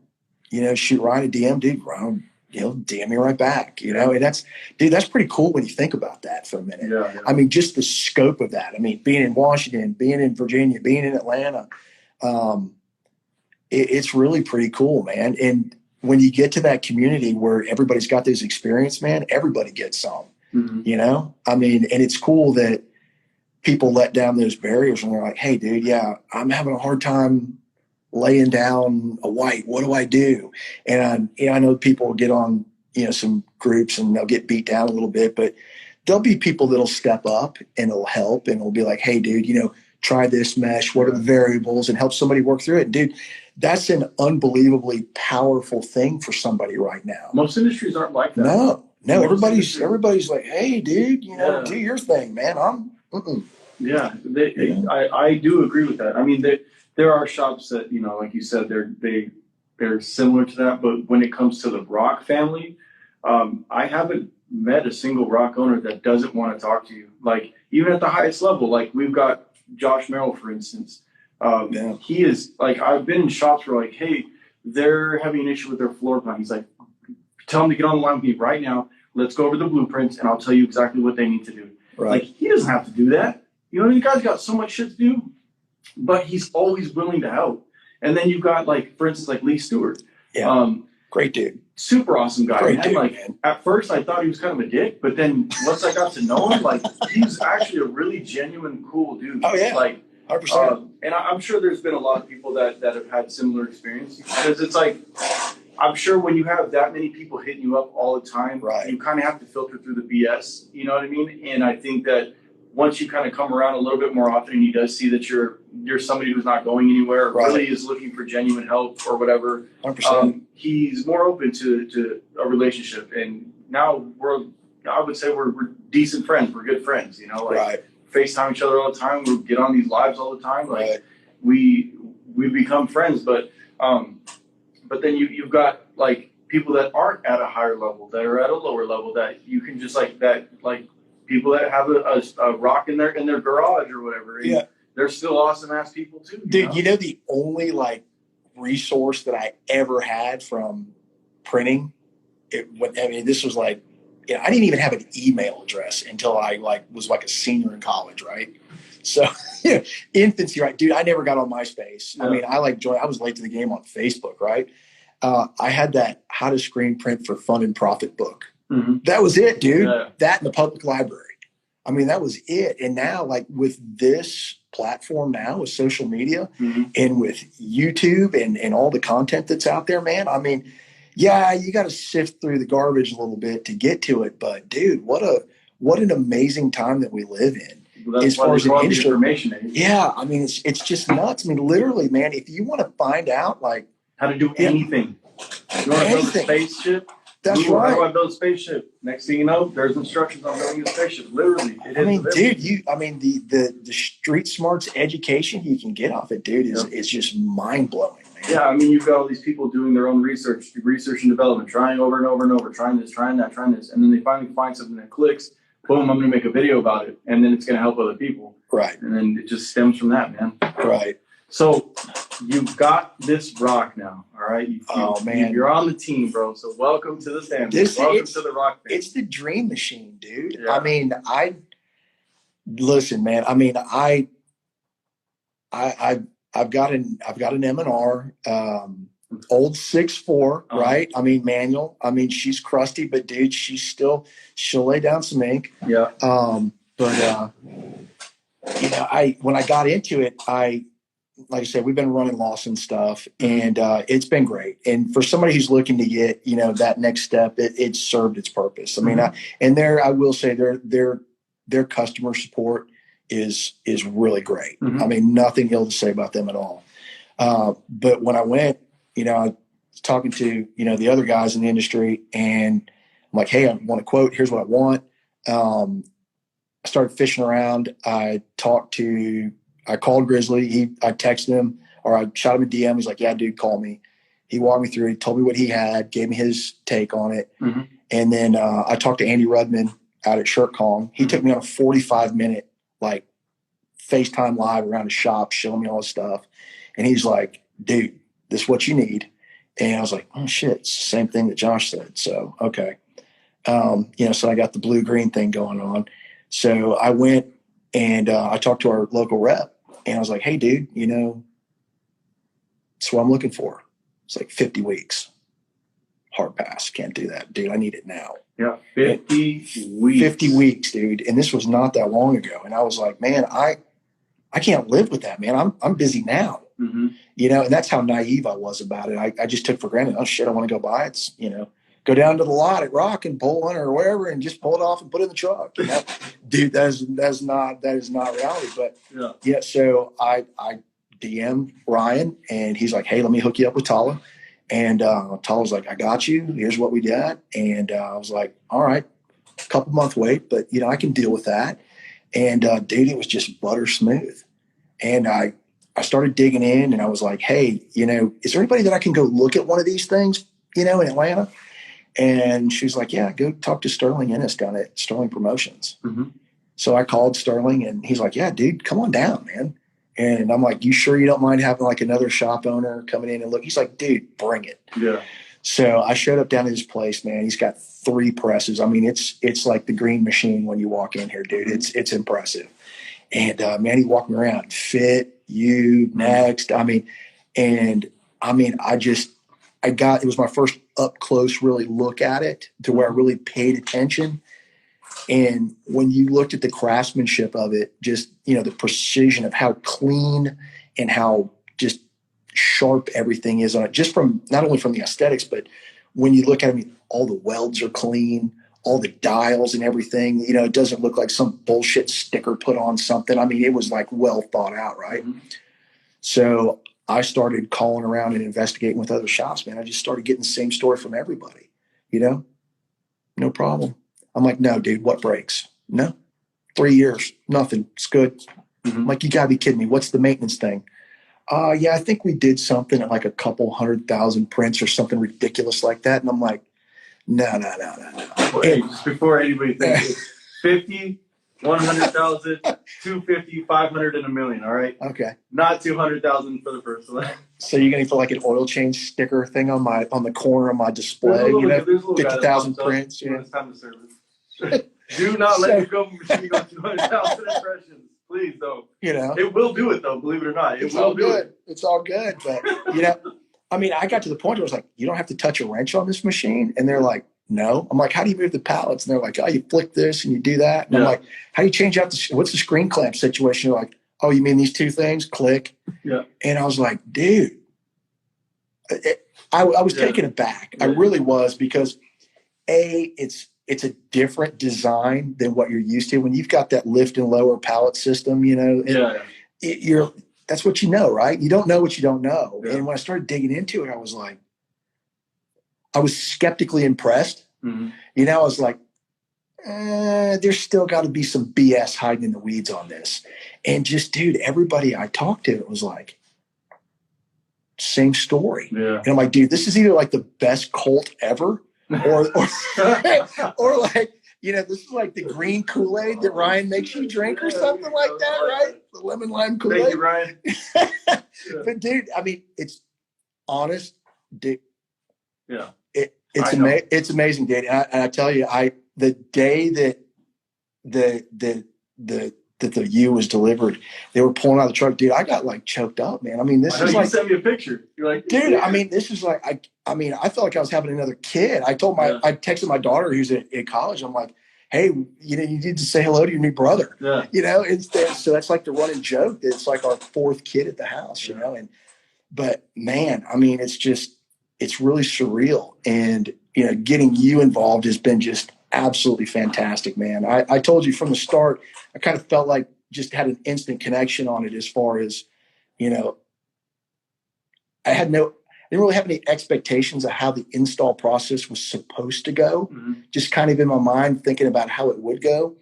you know, shoot Ryan a DM, dude, Ryan, he'll DM me right back, you know, and that's pretty cool when you think about that for a minute. I mean, just the scope of that. I mean, being in Washington, being in Virginia, being in Atlanta, it's really pretty cool, man. And when you get to that community where everybody's got those experience, man, everybody gets some, you know, I mean, and it's cool that people let down those barriers and they're like, hey, dude, yeah, I'm having a hard time laying down a white. What do I do? And I know people will get on, you know, some groups and they'll get beat down a little bit, but there'll be people that'll step up and it'll help, and it'll be like, hey, dude, you know, try this mesh. What are the variables? And help somebody work through it. Dude, that's an unbelievably powerful thing for somebody right now. Most industries aren't like that. No, everybody's like, hey, dude, you know, do your thing, man. I do agree with that. I mean, there are shops that, you know, like you said, they're similar to that. But when it comes to the rock family, I haven't met a single rock owner that doesn't want to talk to you. Like, even at the highest level, like we've got Josh Merrill, for instance. He is like, I've been in shops where like, hey, they're having an issue with their floor plan. He's like, tell them to get on the line with me right now. Let's go over the blueprints and I'll tell you exactly what they need to do. Right. Like, he doesn't have to do that. You know, the guy's got so much shit to do, but he's always willing to help. And then you've got, like, for instance, like Lee Stewart. Yeah. Great dude. Super awesome guy. Great man. dude, like, man. At first I thought he was kind of a dick, but then once I got to know him, like, he's actually a really genuine, cool dude. Oh, yeah. Like, 100%. and I'm sure there's been a lot of people that have had similar experience, because it's like, I'm sure when you have that many people hitting you up all the time, Right. you kind of have to filter through the BS, you know what I mean? And I think that once you kind of come around a little bit more often and he does see that you're somebody who's not going anywhere, Right. really is looking for genuine help or whatever, 100%. he's more open to a relationship. And now I would say we're decent friends. We're good friends, you know, like Right. FaceTime each other all the time. We get on these lives all the time. Like, Right. we become friends, but then you've got like people that aren't at a higher level, that are at a lower level, that you can just like people that have a rock in their garage or whatever. And Yeah. they're still awesome ass people too. Dude, you know the only like resource that I ever had from printing, this was like, I didn't even have an email address until I was like a senior in college, right? So infancy, right? Dude, I never got on MySpace. Yeah. I mean, I was late to the game on Facebook, right? I had that How to Screen Print for Fun and Profit book. Mm-hmm. That was it, dude. Yeah. That in the public library. I mean, that was it. And now, like with this platform now, with social media Mm-hmm. and with YouTube and all the content that's out there, man, I mean, yeah, you got to sift through the garbage a little bit to get to it. But dude, what an amazing time that we live in. Well, that's as why far they as an call it the industry. information age. Yeah, I mean, it's just nuts. I mean, literally, man, if you want to find out, like, How to do anything. You want to build a spaceship? that's Ooh, right. How do I build a spaceship? Next thing you know, there's instructions on building a spaceship. Literally. I mean, dude, the street smarts education you can get off it, dude, is just mind blowing, man. Yeah, I mean, you've got all these people doing their own research and development, trying over and over and over, trying this, trying that, trying this, and then they finally find something that clicks. Boom, I'm going to make a video about it, and then it's going to help other people. Right. And then it just stems from that, man. Right. So you've got this rock now, all right? Man. You're on the team, bro. So welcome to the family. Welcome to the rock family. It's the dream machine, dude. Yeah. I mean, listen, man. I mean, I've got an M&R, old 6.4, right? I mean, manual. I mean, she's crusty, but dude, she'll lay down some ink. Yeah. But when I got into it, like I said, we've been running Lawson stuff, and it's been great. And for somebody who's looking to get, that next step, it served its purpose. I mean, I will say their customer support is really great. Mm-hmm. I mean, nothing ill to say about them at all. But when I went, I was talking to, the other guys in the industry, and I'm like, hey, I want a quote. Here's what I want. I started fishing around. I called Grizzly. I texted him, or I shot him a DM. He's like, yeah, dude, call me. He walked me through it. He told me what he had, gave me his take on it. Mm-hmm. And then I talked to Andy Rudman out at Shirt Kong. He took me on a 45-minute, like, FaceTime live around his shop, showing me all his stuff. And he's like, dude, this is what you need. And I was like, oh, shit, it's the same thing that Josh said. So, okay. So I got the blue-green thing going on. So I went and I talked to our local rep. And I was like, hey, dude, that's what I'm looking for. It's like 50 weeks. Hard pass. Can't do that. Dude, I need it now. Yeah, 50 weeks. 50 weeks, dude. And this was not that long ago. And I was like, man, I can't live with that, man. I'm busy now. Mm-hmm. And that's how naive I was about it. I just took for granted, oh, shit, I want to go buy it. Go down to the lot at Rock and pull one or wherever and just pull it off and put it in the truck. Dude, that is not reality. But yeah, so I DM'd Ryan, and he's like, hey, let me hook you up with Tala. And Tala was like, I got you. Here's what we got. And I was like, all right, a couple month wait, but I can deal with that. And dude, it was just butter smooth. And I I started digging in and I was like, hey, is there anybody that I can go look at one of these things, in Atlanta? And she's like, yeah, go talk to Sterling Ennis down at Sterling Promotions. Mm-hmm. So I called Sterling and he's like, yeah, dude, come on down, man. And I'm like, you sure you don't mind having like another shop owner coming in and look? He's like, dude, bring it. Yeah. So I showed up down at his place, man. He's got 3 presses. I mean, it's like the green machine when you walk in here, dude. It's impressive. And man, he walked me around, fit, you, next. It was my first up close really look at it to where I really paid attention. And when you looked at the craftsmanship of it, just, the precision of how clean and how just sharp everything is on it, just from not only from the aesthetics, but when you look at it, all the welds are clean, all the dials and everything, it doesn't look like some bullshit sticker put on something. I mean, it was like well thought out, right? Mm-hmm. So I started calling around and investigating with other shops, man. I just started getting the same story from everybody, no problem. I'm like, no, dude, what breaks? No, 3 years, nothing. It's good. Mm-hmm. I'm like, you gotta be kidding me. What's the maintenance thing? Yeah, I think we did something at like a couple 100,000 prints or something ridiculous like that. And I'm like, no. Hey, just before anybody thinks it's 50, 100,000, 250, 500, and $1 million. All right. Okay. Not 200,000 for the first one. So you're gonna put like an oil change sticker thing on the corner of my display. 50,000 prints. Yeah. It's time to service. Do not let your go machine go 200,000 impressions. Please don't. It will do it though. Believe it or not, it will do it. It's all good, but I got to the point where I was like, you don't have to touch a wrench on this machine, and they're like, no. I'm like, how do you move the pallets? And they're like, oh, you flick this and you do that. And I'm like, how do you change out what's the screen clamp situation? They're like, oh, you mean these 2 things? Click. Yeah. And I was like, dude, I was taken aback. Yeah. I really was, because it's a different design than what you're used to. When you've got that lift and lower pallet system, that's what right? You don't know what you don't know. Yeah. And when I started digging into it, I was like, I was skeptically impressed. Mm-hmm. I was like, there's still got to be some BS hiding in the weeds on this. And just, dude, everybody I talked to, it was like, same story. Yeah. And I'm like, dude, this is either like the best Colt ever, or like, this is like the green Kool-Aid that Ryan makes you drink or something like that, right? The lemon lime Kool-Aid. Thank you, Ryan. But dude, it's honest, dude. Yeah. It's amazing, dude. And I tell you, the day that the U was delivered, they were pulling out of the truck, dude. I got like choked up, man. This is like, you sent me a picture. You're like, dude. This is like, I felt like I was having another kid. I texted my daughter who's at college. I'm like, hey, you need to say hello to your new brother. Yeah. So that's like the running joke. It's like our 4th kid at the house, but man, it's really surreal. And, getting you involved has been just absolutely fantastic, man. I told you from the start, I kind of felt like just had an instant connection on it as far as, I didn't really have any expectations of how the install process was supposed to go. Mm-hmm. Just kind of in my mind thinking about how it would go.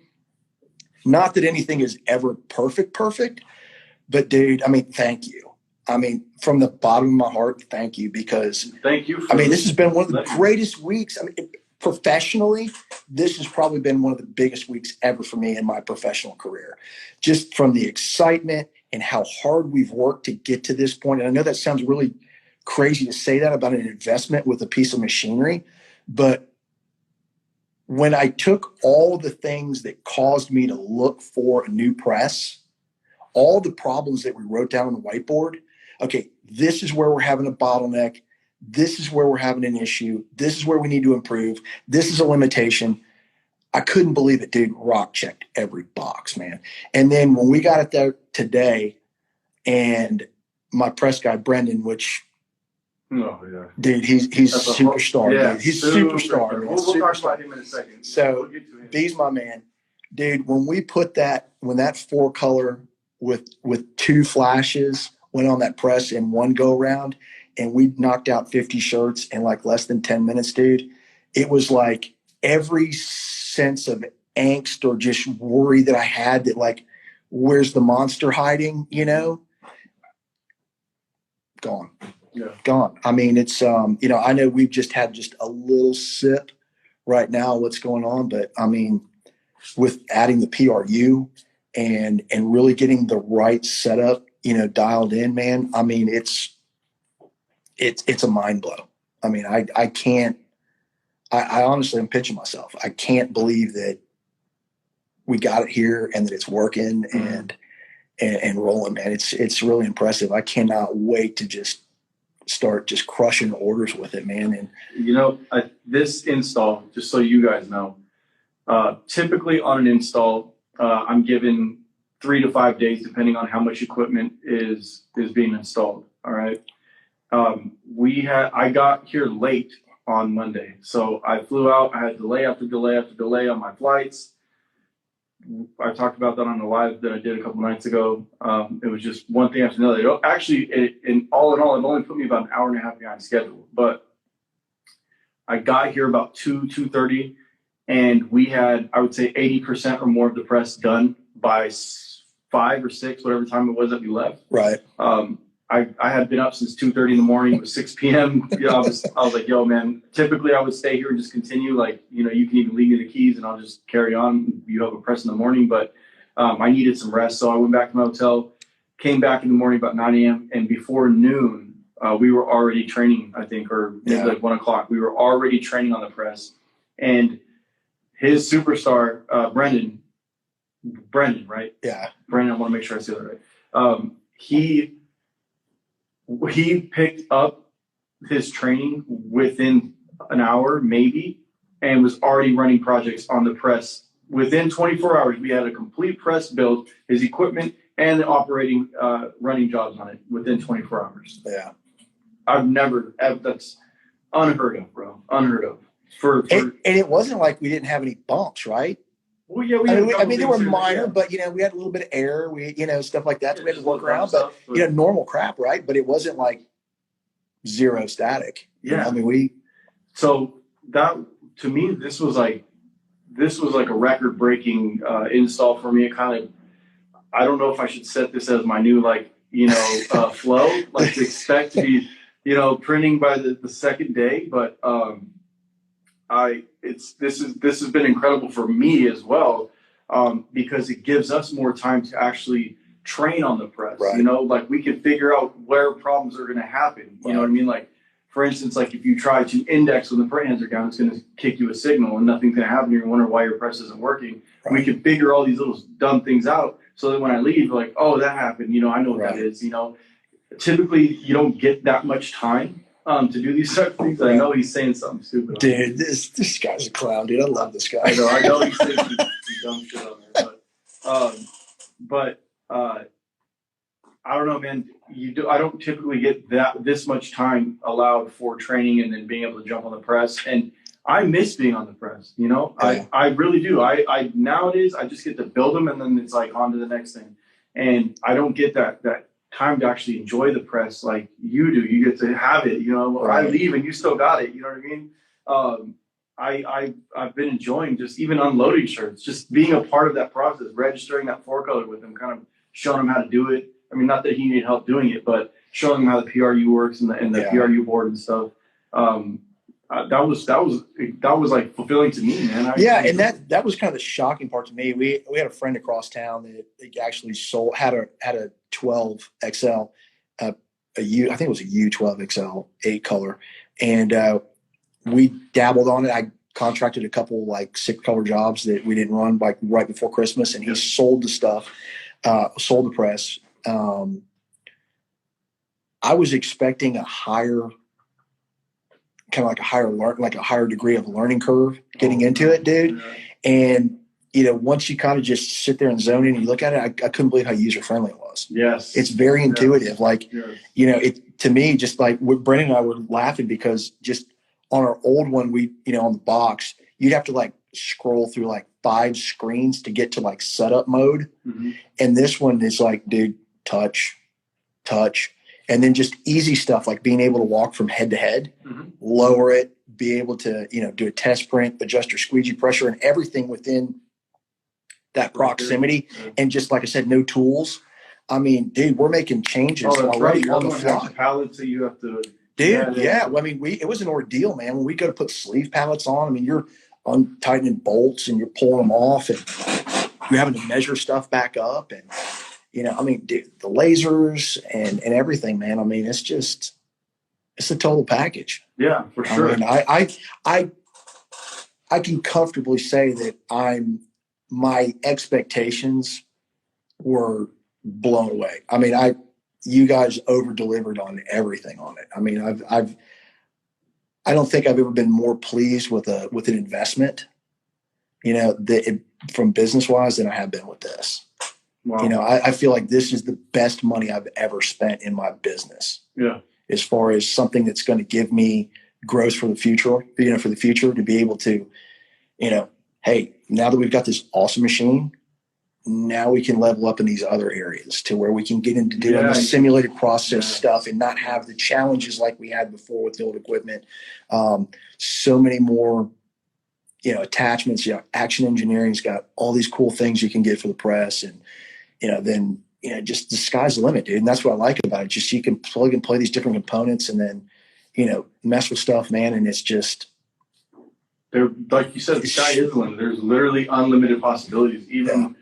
Not that anything is ever perfect, but dude, thank you. From the bottom of my heart, thank you, because thank you. This has been one of the greatest weeks. Professionally, this has probably been one of the biggest weeks ever for me in my professional career, just from the excitement and how hard we've worked to get to this point. And I know that sounds really crazy to say that about an investment with a piece of machinery, but when I took all the things that caused me to look for a new press, all the problems that we wrote down on the whiteboard, okay, this is where we're having a bottleneck. This is where we're having an issue. This is where we need to improve. This is a limitation. I couldn't believe it, dude. Rock checked every box, man. And then when we got it there today, and my press guy, Brendan, which, dude, he's a superstar. Yeah, dude. He's a superstar. Man. We'll talk about him in a second. So B's my man. Dude, when we put that 4-color with 2 flashes went on that press in one go round, and we knocked out 50 shirts in like less than 10 minutes, dude. It was like every sense of angst or just worry that I had that like, where's the monster hiding, gone. Yeah. Gone. I mean, it's, I know we've just had just a little sip right now, what's going on, but I mean, with adding the PRU and really getting the right setup, dialed in, man, I mean, it's a mind blow. I mean, I honestly am pinching myself. I can't believe that we got it here and that it's working and rolling, man. It's really impressive. I cannot wait to just start just crushing orders with it, man. And this install, just so you guys know, typically on an install, I'm given 3 to 5 days, depending on how much equipment is being installed. All right. I got here late on Monday, so I flew out. I had delay after delay after delay on my flights. I talked about that on the live that I did a couple nights ago. It was just one thing after another. Actually, in all, it only put me about an hour and a half behind schedule. But I got here about 2:30, and we had, I would say, 80% or more of the press done by 5 or 6, whatever time it was that we left. Right. I had been up since 2:30 in the morning. It was 6 p.m. I was like, yo, man, typically I would stay here and just continue. Like, you can even leave me the keys and I'll just carry on. You have a press in the morning, but I needed some rest. So I went back to my hotel, came back in the morning about 9 a.m. And before noon, we were already training, I think, or maybe like 1 o'clock. We were already training on the press. And his superstar, Brendan, right? Yeah. Brendan, I want to make sure I say that right. He picked up his training within an hour, maybe, and was already running projects on the press. Within 24 hours, we had a complete press built, his equipment, and operating, running jobs on it within 24 hours. Yeah. That's unheard of, bro. Unheard of. And it wasn't like we didn't have any bumps, right? Well, yeah, I mean, they were minor, but we had a little bit of air, stuff like that. So we had to work around, but normal crap, right? But it wasn't like zero static. Yeah, I mean, So that, to me, this was like a record-breaking install for me. It kind of, I don't know if I should set this as my new flow, like to expect to be printing by the second day, but this has been incredible for me as well, because it gives us more time to actually train on the press. Right. Like we can figure out where problems are going to happen. You know what I mean? Like, for instance, like if you try to index when the print hands are down, it's going to kick you a signal and nothing's going to happen. You're going to wonder why your press isn't working. Right. We can figure all these little dumb things out so that when I leave, like, oh, that happened. I know what that is. Typically you don't get that much time to do these type of things. Right. I know he's saying something stupid. Dude, this guy's a clown, dude. I love this guy. I know he's saying some dumb shit on there, but I don't know, man. I don't typically get this much time allowed for training and then being able to jump on the press. And I miss being on the press. Yeah. I really do. I nowadays I just get to build them and then it's like on to the next thing. And I don't get that time to actually enjoy the press like you do. You get to have it. Right. I leave and you still got it. You know what I mean? I've been enjoying just even unloading shirts, just being a part of that process, registering that 4-color with him, kind of showing him how to do it. I mean, not that he needed help doing it, but showing him how the PRU works and the PRU board and stuff. That was like fulfilling to me, man. And that was kind of the shocking part to me. We had a friend across town that actually had a 12 XL, I think it was a U12 XL 8-color, and we dabbled on it. I contracted a couple 6-color jobs that we didn't run right before Christmas, and he sold the stuff, sold the press. I was expecting a higher degree of learning curve getting into it, dude. Yeah. And once you kind of just sit there and zone in and you look at it, I couldn't believe how user friendly it was. Yes, it's very intuitive. It to me, just like Brendan and I were laughing because just on our old one, we on the box, you'd have to scroll through 5 screens to get to setup mode, and this one is dude, touch, and then just easy stuff like being able to walk from head to head, lower it, be able to do a test print, adjust your squeegee pressure, and everything within that proximity. And just like I said, no tools. I mean, dude, we're making changes already on the fly. Pallets that you have to. Dude, yeah. Well, I mean, it was an ordeal, man. When we go to put sleeve pallets on, I mean, you're untightening bolts and you're pulling them off, and you're having to measure stuff back up, and I mean, dude, the lasers and everything, man. I mean, it's a total package. Yeah, for sure. I mean, I can comfortably say that my expectations were blown away. I mean, you guys over delivered on everything on it. I mean, I don't think I've ever been more pleased with an investment, from business wise than I have been with this. Wow. I feel like this is the best money I've ever spent in my business. Yeah. As far as something that's going to give me growth for the future, to be able to, hey, now that we've got this awesome machine, now we can level up in these other areas to where we can get into doing the simulated process stuff and not have the challenges like we had before with the old equipment. So many more, attachments. Action Engineering's got all these cool things you can get for the press, and then just the sky's the limit, dude. And that's what I like about it. Just you can plug and play these different components, and then mess with stuff, man. And it's just like you said, the sky is the limit. There's literally unlimited possibilities, even.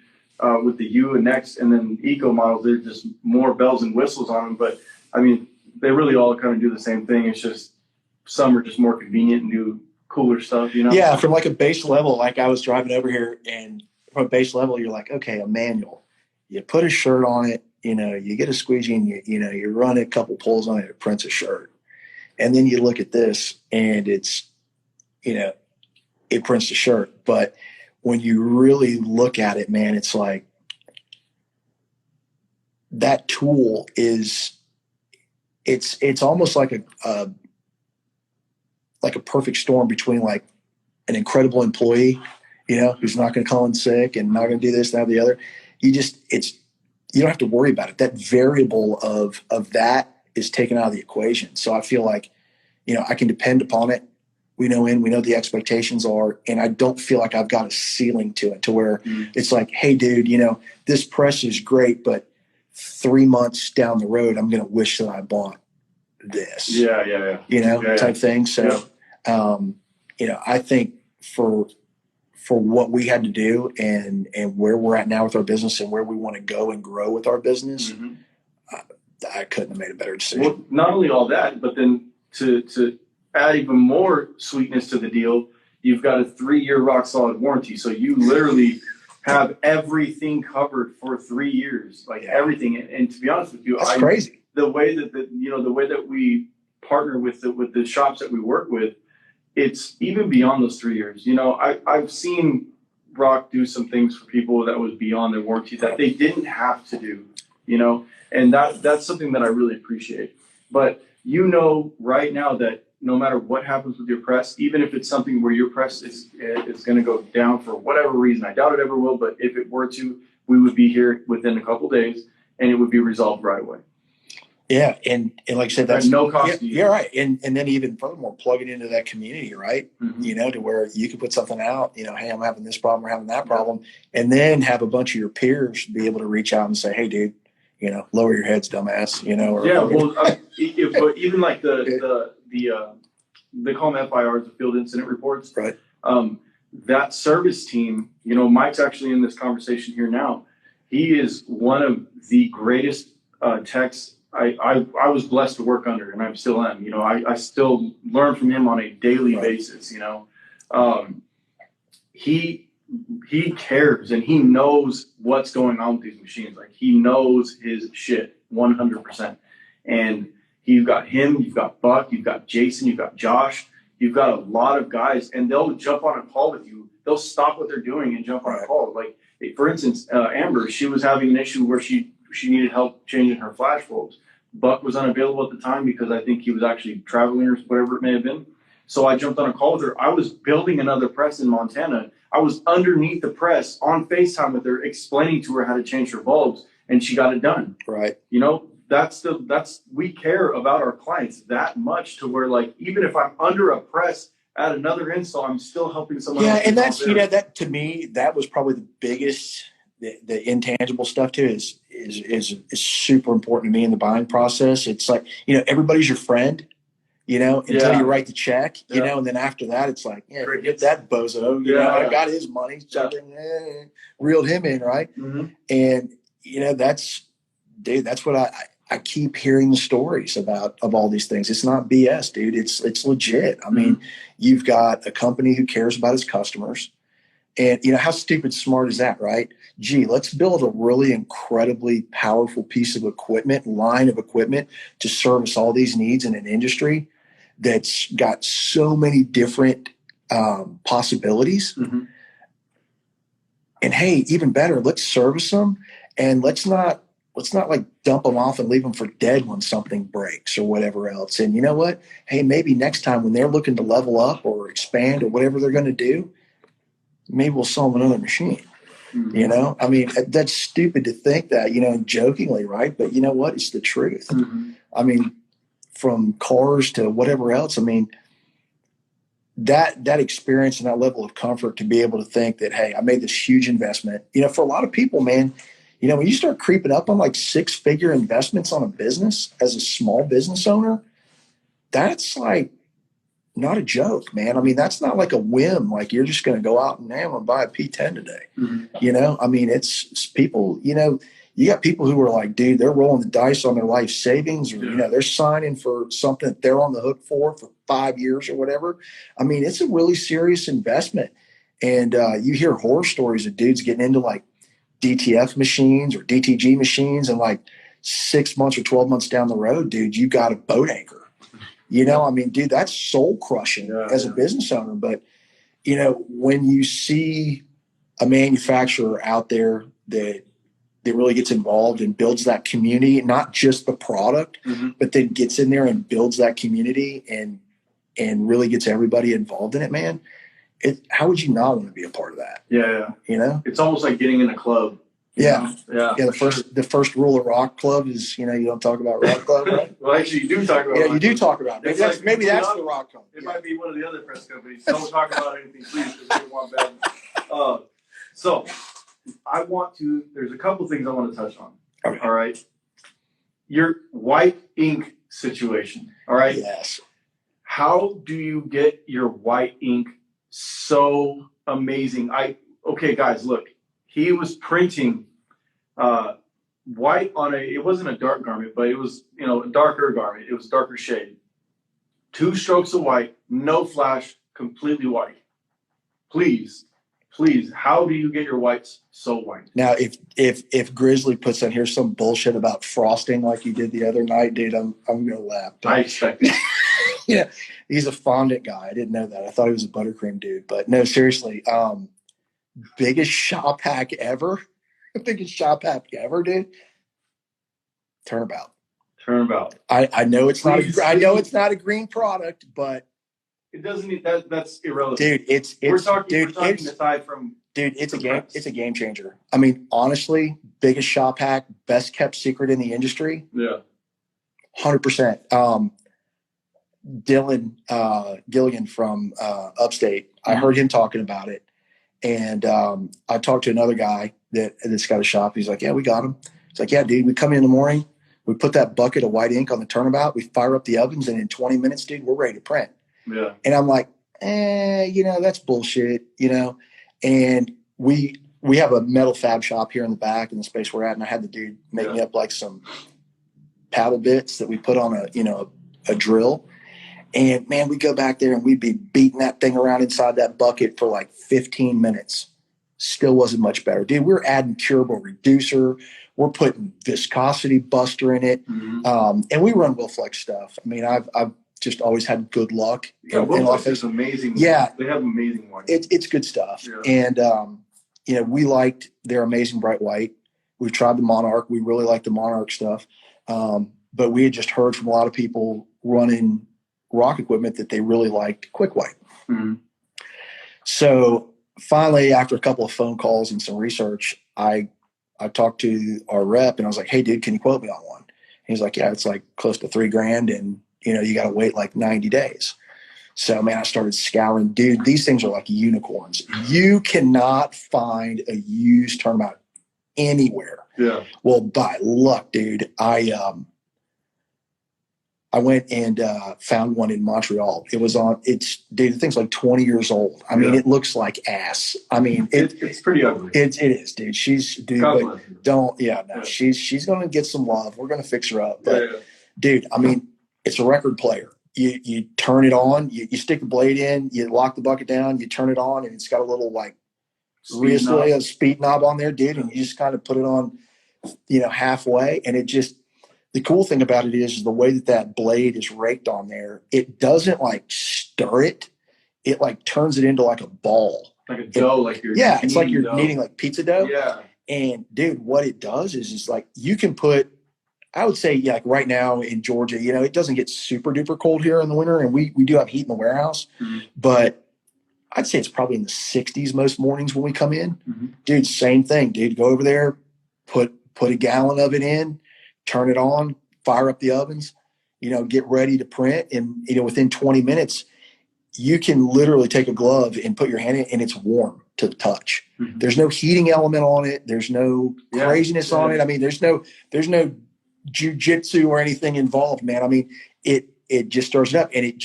With the U and Next and then Eco models, there's just more bells and whistles on them. But I mean, they really all kind of do the same thing. It's just some are just more convenient and do cooler stuff, Yeah, from like a base level, like I was driving over here, and from a base level, you're like, okay, a manual. You put a shirt on it, you get a squeegee, and you run a couple pulls on it, it prints a shirt. And then you look at this, and it's, it prints a shirt. But when you really look at it, man, it's like that tool is, it's almost like a perfect storm between like an incredible employee, who's not going to call in sick and not going to do this, that, or the other. You don't have to worry about it. That variable of that is taken out of the equation. So I feel like, I can depend upon it. We know the expectations are, and I don't feel like I've got a ceiling to it to where it's like, hey, dude, this press is great, but 3 months down the road, I'm going to wish that I bought this. Yeah. Type thing. So, I think for what we had to do and where we're at now with our business and where we want to go and grow with our business, I couldn't have made a better decision. Well, not only all that, but then to add even more sweetness to the deal, you've got a 3-year rock solid warranty. So you literally have everything covered for 3 years, everything. And to be honest with you, that's crazy. The way that we partner with the shops that we work with, it's even beyond those 3 years. I've seen Rock do some things for people that was beyond their warranty that they didn't have to do, and that's something that I really appreciate. But right now that no matter what happens with your press, even if it's something where your press is going to go down for whatever reason, I doubt it ever will, but if it were to, we would be here within a couple days and it would be resolved right away. Yeah. And like I said, that's no cost to you. Yeah, right. And then even furthermore, plug it into that community, right? To where you can put something out, hey, I'm having this problem or having that problem, and then have a bunch of your peers be able to reach out and say, hey, dude, lower your heads, dumbass, but even like they call them FIRs, the field incident reports. Right. That service team, Mike's actually in this conversation here now. He is one of the greatest techs I was blessed to work under, and I still am. I still learn from him on a daily basis. He cares and he knows what's going on with these machines. Like he knows his shit 100%. And you've got him, you've got Buck, you've got Jason, you've got Josh, you've got a lot of guys, and they'll jump on a call with you. They'll stop what they're doing and jump on a call. Like for instance, Amber, she was having an issue where she needed help changing her flash bulbs. Buck was unavailable at the time because I think he was actually traveling or whatever it may have been. So I jumped on a call with her. I was building another press in Montana. I was underneath the press on FaceTime with her, explaining to her how to change her bulbs, and she got it done. Right. We care about our clients that much to where, like, even if I'm under a press at another install, I'm still helping someone else. Yeah, and that's, that to me, that was probably the biggest, the intangible stuff too, is is super important to me in the buying process. It's like, everybody's your friend, until you write the check, and then after that, it's like, forget that bozo, I got his money, so reeled him in, right? Mm-hmm. And, that's what I keep hearing the stories of all these things. It's not BS, dude. It's legit. I mean, you've got a company who cares about its customers. And, how stupid smart is that, right? Gee, let's build a really incredibly powerful piece of line of equipment to service all these needs in an industry that's got so many different possibilities. Mm-hmm. And hey, even better, let's service them, and let's not like dump them off and leave them for dead when something breaks or whatever else. And you know what? Hey, maybe next time when they're looking to level up or expand or whatever they're going to do, maybe we'll sell them another machine. Mm-hmm. I mean, that's stupid to think that, jokingly, right? But you know what? It's the truth. Mm-hmm. I mean, from cars to whatever else, I mean, that experience and that level of comfort to be able to think that, hey, I made this huge investment. For a lot of people, man, when you start creeping up on like 6-figure investments on a business as a small business owner, that's like not a joke, man. I mean, that's not like a whim. Like you're just going to go out and I'm going to buy a P10 today. Mm-hmm. I mean, it's people, you got people who are like, dude, they're rolling the dice on their life savings, or, they're signing for something that they're on the hook for 5 years or whatever. I mean, it's a really serious investment. And you hear horror stories of dudes getting into like DTF machines or DTG machines, and like 6 months or 12 months down the road, dude, you got a boat anchor. I mean, dude, that's soul crushing as a business owner. But, when you see a manufacturer out there that really gets involved and builds that community, not just the product, but then gets in there and builds that community and really gets everybody involved in it, man, how would you not want to be a part of that? Yeah. It's almost like getting in a club. Yeah. The first rule of Rock Club is, you don't talk about Rock Club, right? Well, actually, you do talk about. Yeah, you do talk about it. Maybe that's the Rock Club. It might be one of the other press companies. Don't talk about anything, please, because they want bad. So, there's a couple things I want to touch on. Okay. All right. Your white ink situation. All right. Yes. How do you get your white ink so amazing? Okay, guys, look. He was printing white on it wasn't a dark garment, but it was, a darker garment. It was darker shade. 2 strokes of white, no flash, completely white. Please, how do you get your whites so white? Now, if Grizzly puts on here some bullshit about frosting like you did the other night, dude, I'm gonna laugh. I expect it. Yeah, he's a fondant guy. I didn't know that. I thought he was a buttercream dude, but no, seriously. Biggest shop hack ever. Biggest shop hack ever, dude. Turnabout. I know it's not. I know it's not a green product, but it doesn't. That's irrelevant, dude. We're talking aside from. Dude, it's a game. It's a game changer. I mean, honestly, biggest shop hack, best kept secret in the industry. Yeah. 100%. Dylan Gilligan from Upstate. I heard him talking about it. And I talked to another guy that's got a shop. He's like, yeah, we got him. He's like, yeah, dude, we come in the morning. We put that bucket of white ink on the turnabout. We fire up the ovens, and in 20 minutes, dude, we're ready to print. Yeah. And I'm like, that's bullshit, And we have a metal fab shop here in the back in the space we're at. And I had the dude make me up like some paddle bits that we put on a drill. And man, we go back there and we'd be beating that thing around inside that bucket for like 15 minutes. Still wasn't much better. Dude, we're adding curable reducer. We're putting viscosity buster in it. Mm-hmm. And we run Wilflex stuff. I mean, I've just always had good luck. Yeah, Wilflex is amazing. Yeah. They have amazing ones. It's good stuff. Yeah. And, we liked their amazing bright white. We've tried the Monarch. We really like the Monarch stuff. But we had just heard from a lot of people running rock equipment that they really liked quick white. Mm-hmm. So finally, after a couple of phone calls and some research, I talked to our rep and I was like, hey dude, can you quote me on one? And he's like, yeah, it's like close to $3,000 and you got to wait like 90 days. So man, I started scouring, dude, these things are like unicorns. You cannot find a used turnabout anywhere. Yeah. Well, by luck, dude, I went and found one in Montreal. It was dude, the thing's like 20 years old. I mean, it looks like ass. I mean, it's pretty ugly. It is, dude. She's going to get some love. We're going to fix her up. But dude, I mean, it's a record player. You turn it on, you stick the blade in, you lock the bucket down, you turn it on, and it's got a little like speed knob on there, dude. And you just kind of put it on, halfway, and it just, the cool thing about it is the way that blade is raked on there, it doesn't like stir it. It like turns it into like a ball. Like a dough, it's like you're kneading like pizza dough. Yeah. And dude, what it does is like you can put, I would say, like right now in Georgia, it doesn't get super duper cold here in the winter, and we do have heat in the warehouse, but I'd say it's probably in the 60s most mornings when we come in. Dude, same thing, dude. Go over there, put a gallon of it in, turn it on, fire up the ovens, get ready to print. And, within 20 minutes, you can literally take a glove and put your hand in, and it's warm to the touch. There's no heating element on it. There's no craziness on it. I mean, there's no jujitsu or anything involved, man. I mean, it just stirs it up, and it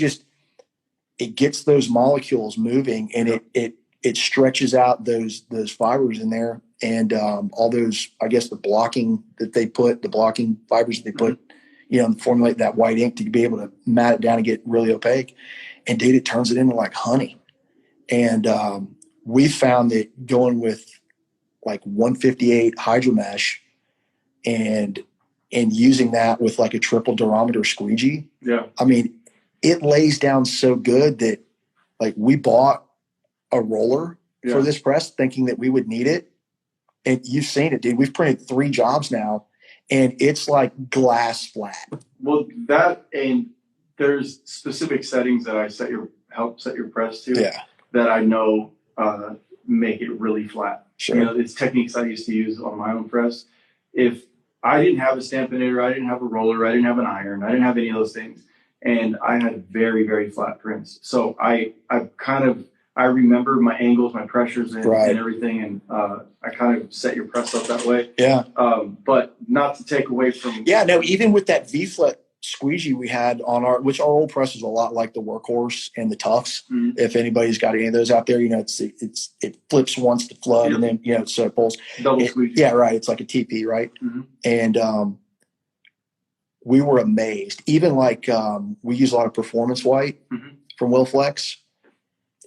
gets those molecules moving, and it stretches out those fibers in there. And all those, I guess, the blocking fibers that they put, formulate that white ink to be able to mat it down and get really opaque. And dude, it turns it into like honey. And we found that going with like 158 hydromesh and using that with like a triple durometer squeegee. Yeah. I mean, it lays down so good that like we bought a roller for this press thinking that we would need it. And you've seen it, dude. We've printed 3 jobs now, and it's like glass flat. Well, and there's specific settings that I help set your press to that I know make it really flat. Sure. It's techniques I used to use on my own press. If I didn't have a stampinator, I didn't have a roller, I didn't have an iron, I didn't have any of those things, and I had very, very flat prints. So I remember my angles, my pressures, and everything, and I kind of set your press up that way. Yeah. But not to take away from. Yeah, no. Even with that V-flat squeegee we had on our old press is a lot like the Workhorse and the Tufts. If anybody's got any of those out there, it flips once to flood, and then so it pulls. Double squeegee. Yeah, right. It's like a TP, right? And we were amazed. Even like we use a lot of performance white from Willflex.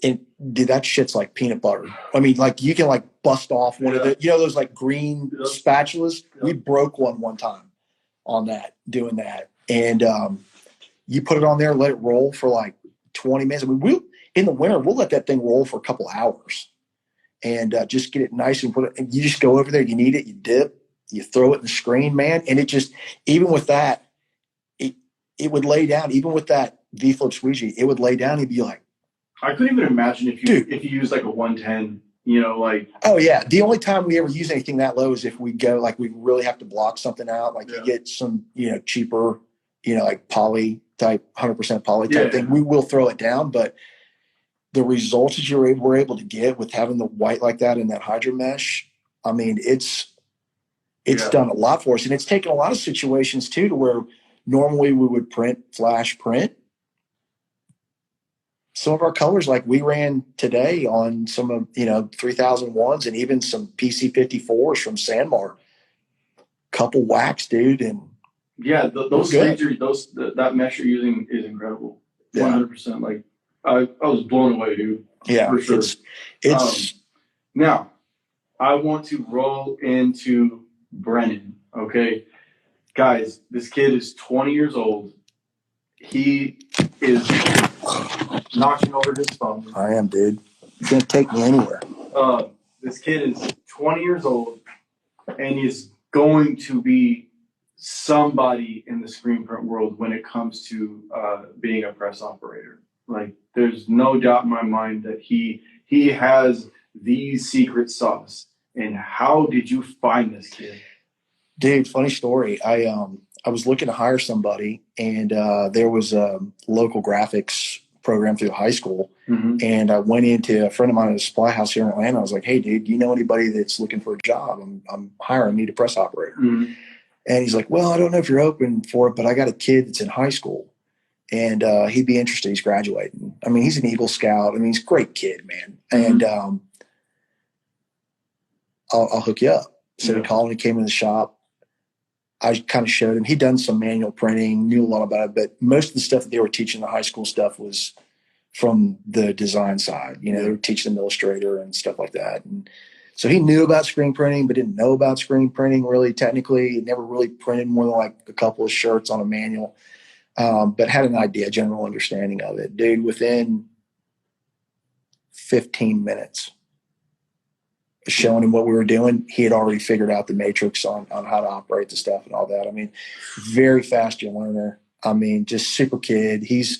And dude, that shit's like peanut butter. I mean, like you can like bust off one of the, those like green spatulas. We broke one time on that, doing that. And you put it on there, let it roll for like 20 minutes. I mean, in the winter, we'll let that thing roll for a couple hours and just get it nice and and you just go over there, you need it, you dip, you throw it in the screen, man. And it just, even with that, it would lay down, even with that V-flip squeegee, it would lay down and be like, I couldn't even imagine if you use like a 110, like. Oh yeah. The only time we ever use anything that low is if we go, like we really have to block something out. Like you get some, cheaper, like poly type, 100% poly type thing. We will throw it down, but the results that we're able to get with having the white like that in that hydro mesh, I mean, it's done a lot for us. And it's taken a lot of situations too, to where normally we would flash print. Some of our colors, like we ran today on some of, 3001s and even some PC54s from Sanmar. Couple wax, dude. And those that mesh you're using is incredible. 100%. Like I was blown away, dude. Yeah. For sure. It's now I want to roll into Brennan. Okay. Guys, this kid is 20 years old. He is knocking over his phone. I am, dude. You can't take me anywhere. This kid is 20 years old, and he's going to be somebody in the screen print world when it comes to being a press operator. Like, there's no doubt in my mind that he has the secret sauce. And how did you find this kid? Dude, funny story. I was looking to hire somebody, and there was a local graphics program through high school. Mm-hmm. And I went into a friend of mine at a supply house here in Atlanta. I was like, hey, dude, do you know anybody that's looking for a job? I'm hiring, need a press operator. Mm-hmm. And he's like, well, I don't know if you're open for it, but I got a kid that's in high school and he'd be interested. He's graduating. I mean, he's an Eagle Scout. I mean, he's a great kid, man. Mm-hmm. And I'll hook you up. So he called and he came in the shop. I kind of showed him. He'd done some manual printing, knew a lot about it, but most of the stuff that they were teaching, the high school stuff, was from the design side. You know, they were teaching them Illustrator and stuff like that. And so he knew about screen printing, but didn't know about screen printing really technically. He never really printed more than like a couple of shirts on a manual, but had an idea, general understanding of it. Dude, within 15 minutes, showing him what we were doing, he had already figured out the matrix on how to operate the stuff and all that. I mean, very fast learner. I mean, just super kid. He's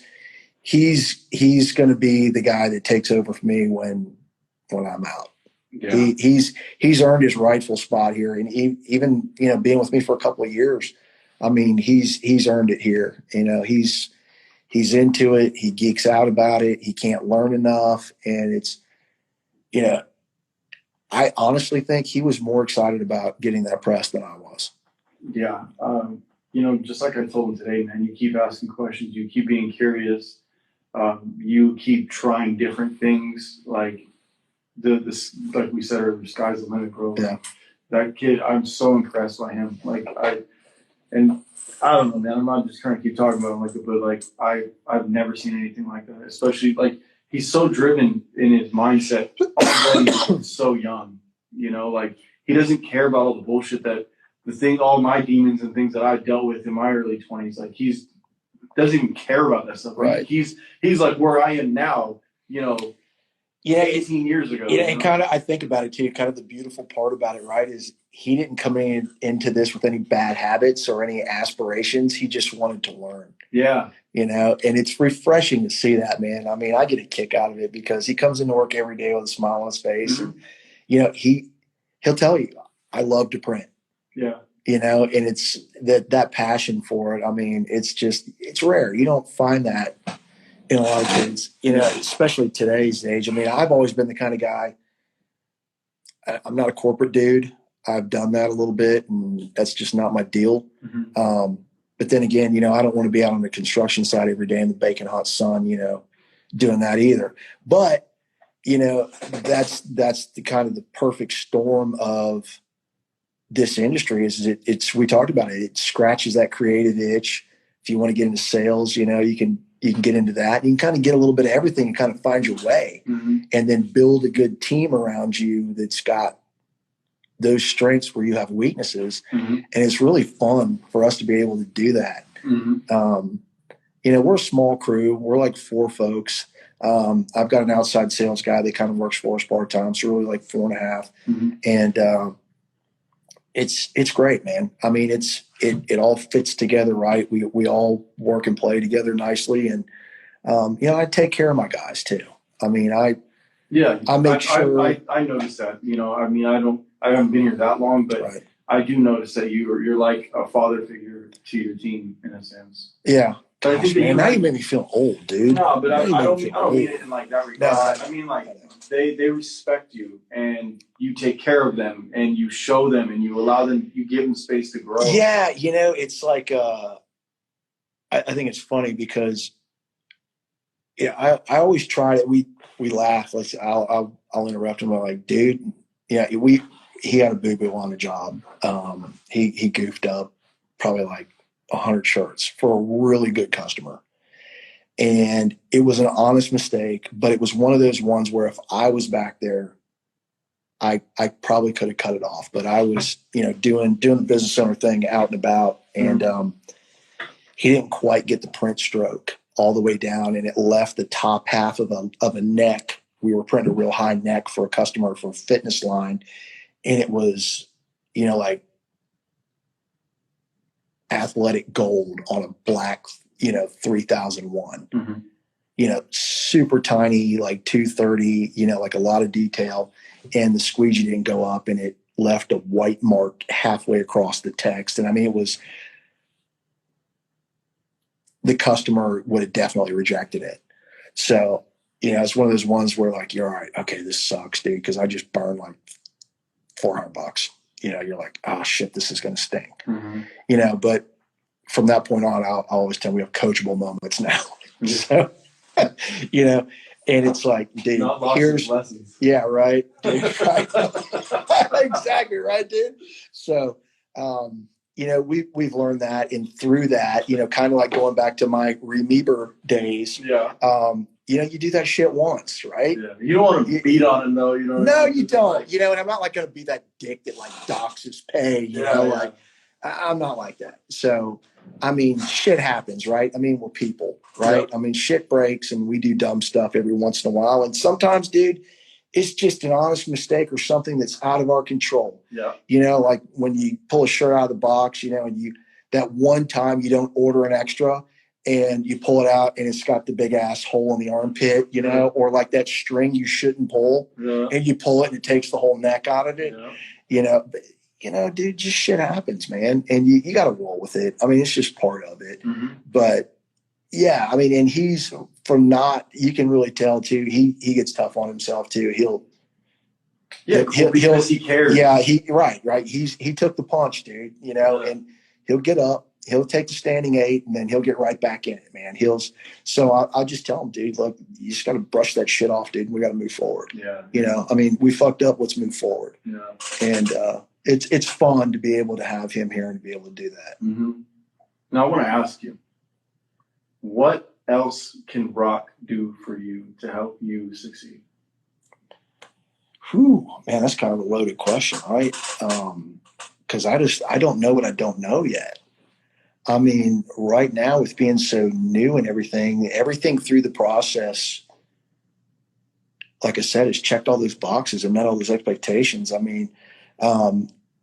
going to be the guy that takes over for me when I'm out. Yeah. He's earned his rightful spot here, and even being with me for a couple of years, I mean, he's earned it here. You know, he's into it. He geeks out about it. He can't learn enough, and it's I honestly think he was more excited about getting that press than I was. Yeah. Just like I told him today, man, you keep asking questions, you keep being curious, you keep trying different things. Like like we said earlier, the sky's the limit, bro. Yeah. That kid, I'm so impressed by him. I don't know, man. I'm not just trying to keep talking about him but I've never seen anything like that. Especially he's so driven in his mindset already so young, he doesn't care about all the bullshit all my demons and things that I dealt with in my early 20s. He's doesn't even care about that stuff. Right. He's like where I am now, 18 years ago. Yeah. And kind of, I think about it too, kind of the beautiful part about it, right, is he didn't come into this with any bad habits or any aspirations. He just wanted to learn. Yeah. And it's refreshing to see that, man. I mean, I get a kick out of it because he comes into work every day with a smile on his face. Mm-hmm. And, he'll tell you, I love to print. Yeah. And it's that passion for it. I mean, it's rare. You don't find that in a lot of kids, especially today's age. I mean, I've always been the kind of guy, I'm not a corporate dude. I've done that a little bit, and that's just not my deal. Mm-hmm. But then again, I don't want to be out on the construction site every day in the baking hot sun, doing that either. But, that's the kind of the perfect storm of this industry we talked about it. It scratches that creative itch. If you want to get into sales, you can get into that. You can kind of get a little bit of everything and kind of find your way, mm-hmm. and then build a good team around you that's got those strengths where you have weaknesses. Mm-hmm. And it's really fun for us to be able to do that. Mm-hmm. We're a small crew. We're like 4 folks. I've got an outside sales guy that kind of works for us part-time. So really like 4.5. Mm-hmm. And, it's great, man. I mean, it all fits together, right? We all work and play together nicely. And, I take care of my guys too. I mean, I make sure. I noticed that, I haven't been here that long, but right. I do notice that you're like a father figure to your team in a sense. Yeah. But I think that now you make me feel old, dude. No, but I don't mean it in like that regard. No, I mean they respect you and you take care of them and you show them and you allow them, you give them space to grow. Yeah. It's like, I think it's funny because I always try to, we laugh. I'll interrupt him. I'm like, dude, he had a boo-boo on the job. He goofed up probably like 100 shirts for a really good customer. And it was an honest mistake, but it was one of those ones where if I was back there, I probably could have cut it off, but I was, doing the business owner thing out and about. And, he didn't quite get the print stroke all the way down, and it left the top half of a neck. We were printing a real high neck for a customer for a fitness line. And it was, like athletic gold on a black, 3001, mm-hmm. Super tiny, like 230, like a lot of detail. And the squeegee didn't go up, and it left a white mark halfway across the text. And I mean, the customer would have definitely rejected it. So, it's one of those ones where like, you're all right. Okay, this sucks, dude. Cause I just burned like $400. You're like, oh shit, this is going to sting, but from that point on, I'll always tell we have coachable moments now. So, and it's like, dude, here's lessons. Yeah, right, dude. Right. Exactly right, dude. So, we've learned that, and through that, kind of like going back to my Remeber days. Yeah. You do that shit once, right? Yeah. You don't want to beat on him though, No, you don't. And I'm not like going to be that dick that like docks his pay. Like I'm not like that. So, I mean, shit happens, right? I mean, we're people, right? Yep. I mean, shit breaks, and we do dumb stuff every once in a while. And sometimes, dude, it's just an honest mistake or something that's out of our control. Yeah. Like when you pull a shirt out of the box, and that one time you don't order an extra and you pull it out and it's got the big ass hole in the armpit, or like that string you shouldn't pull, and you pull it and it takes the whole neck out of it, dude, just shit happens, man. And you got to roll with it. I mean, it's just part of it. Mm-hmm. But yeah, I mean, and he's you can really tell too, he gets tough on himself too. Because he cares. Yeah, right. He took the punch, dude, and he'll get up, he'll take the standing 8, and then he'll get right back in it, man. So I'll just tell him, dude, look, you just got to brush that shit off, dude. And we got to move forward. Yeah. I mean, we fucked up. Let's move forward. Yeah. And, it's fun to be able to have him here and to be able to do that. Mm-hmm. Now I want to ask you, what else can rock do for you to help you succeed? Whew, man, that's kind of a loaded question, right? Because I don't know what I don't know yet. I mean, right now with being so new and everything through the process, like I said, has checked all those boxes and met all those expectations. I mean,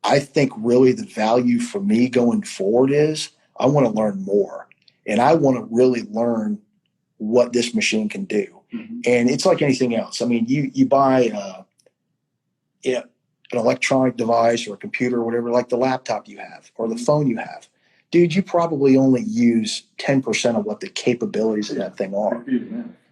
I think really the value for me going forward is I want to learn more, and I want to really learn what this machine can do. Mm-hmm. And it's like anything else. I mean, you buy an electronic device or a computer or whatever, like the laptop you have or the phone you have. Dude, you probably only use 10% of what the capabilities of that thing are.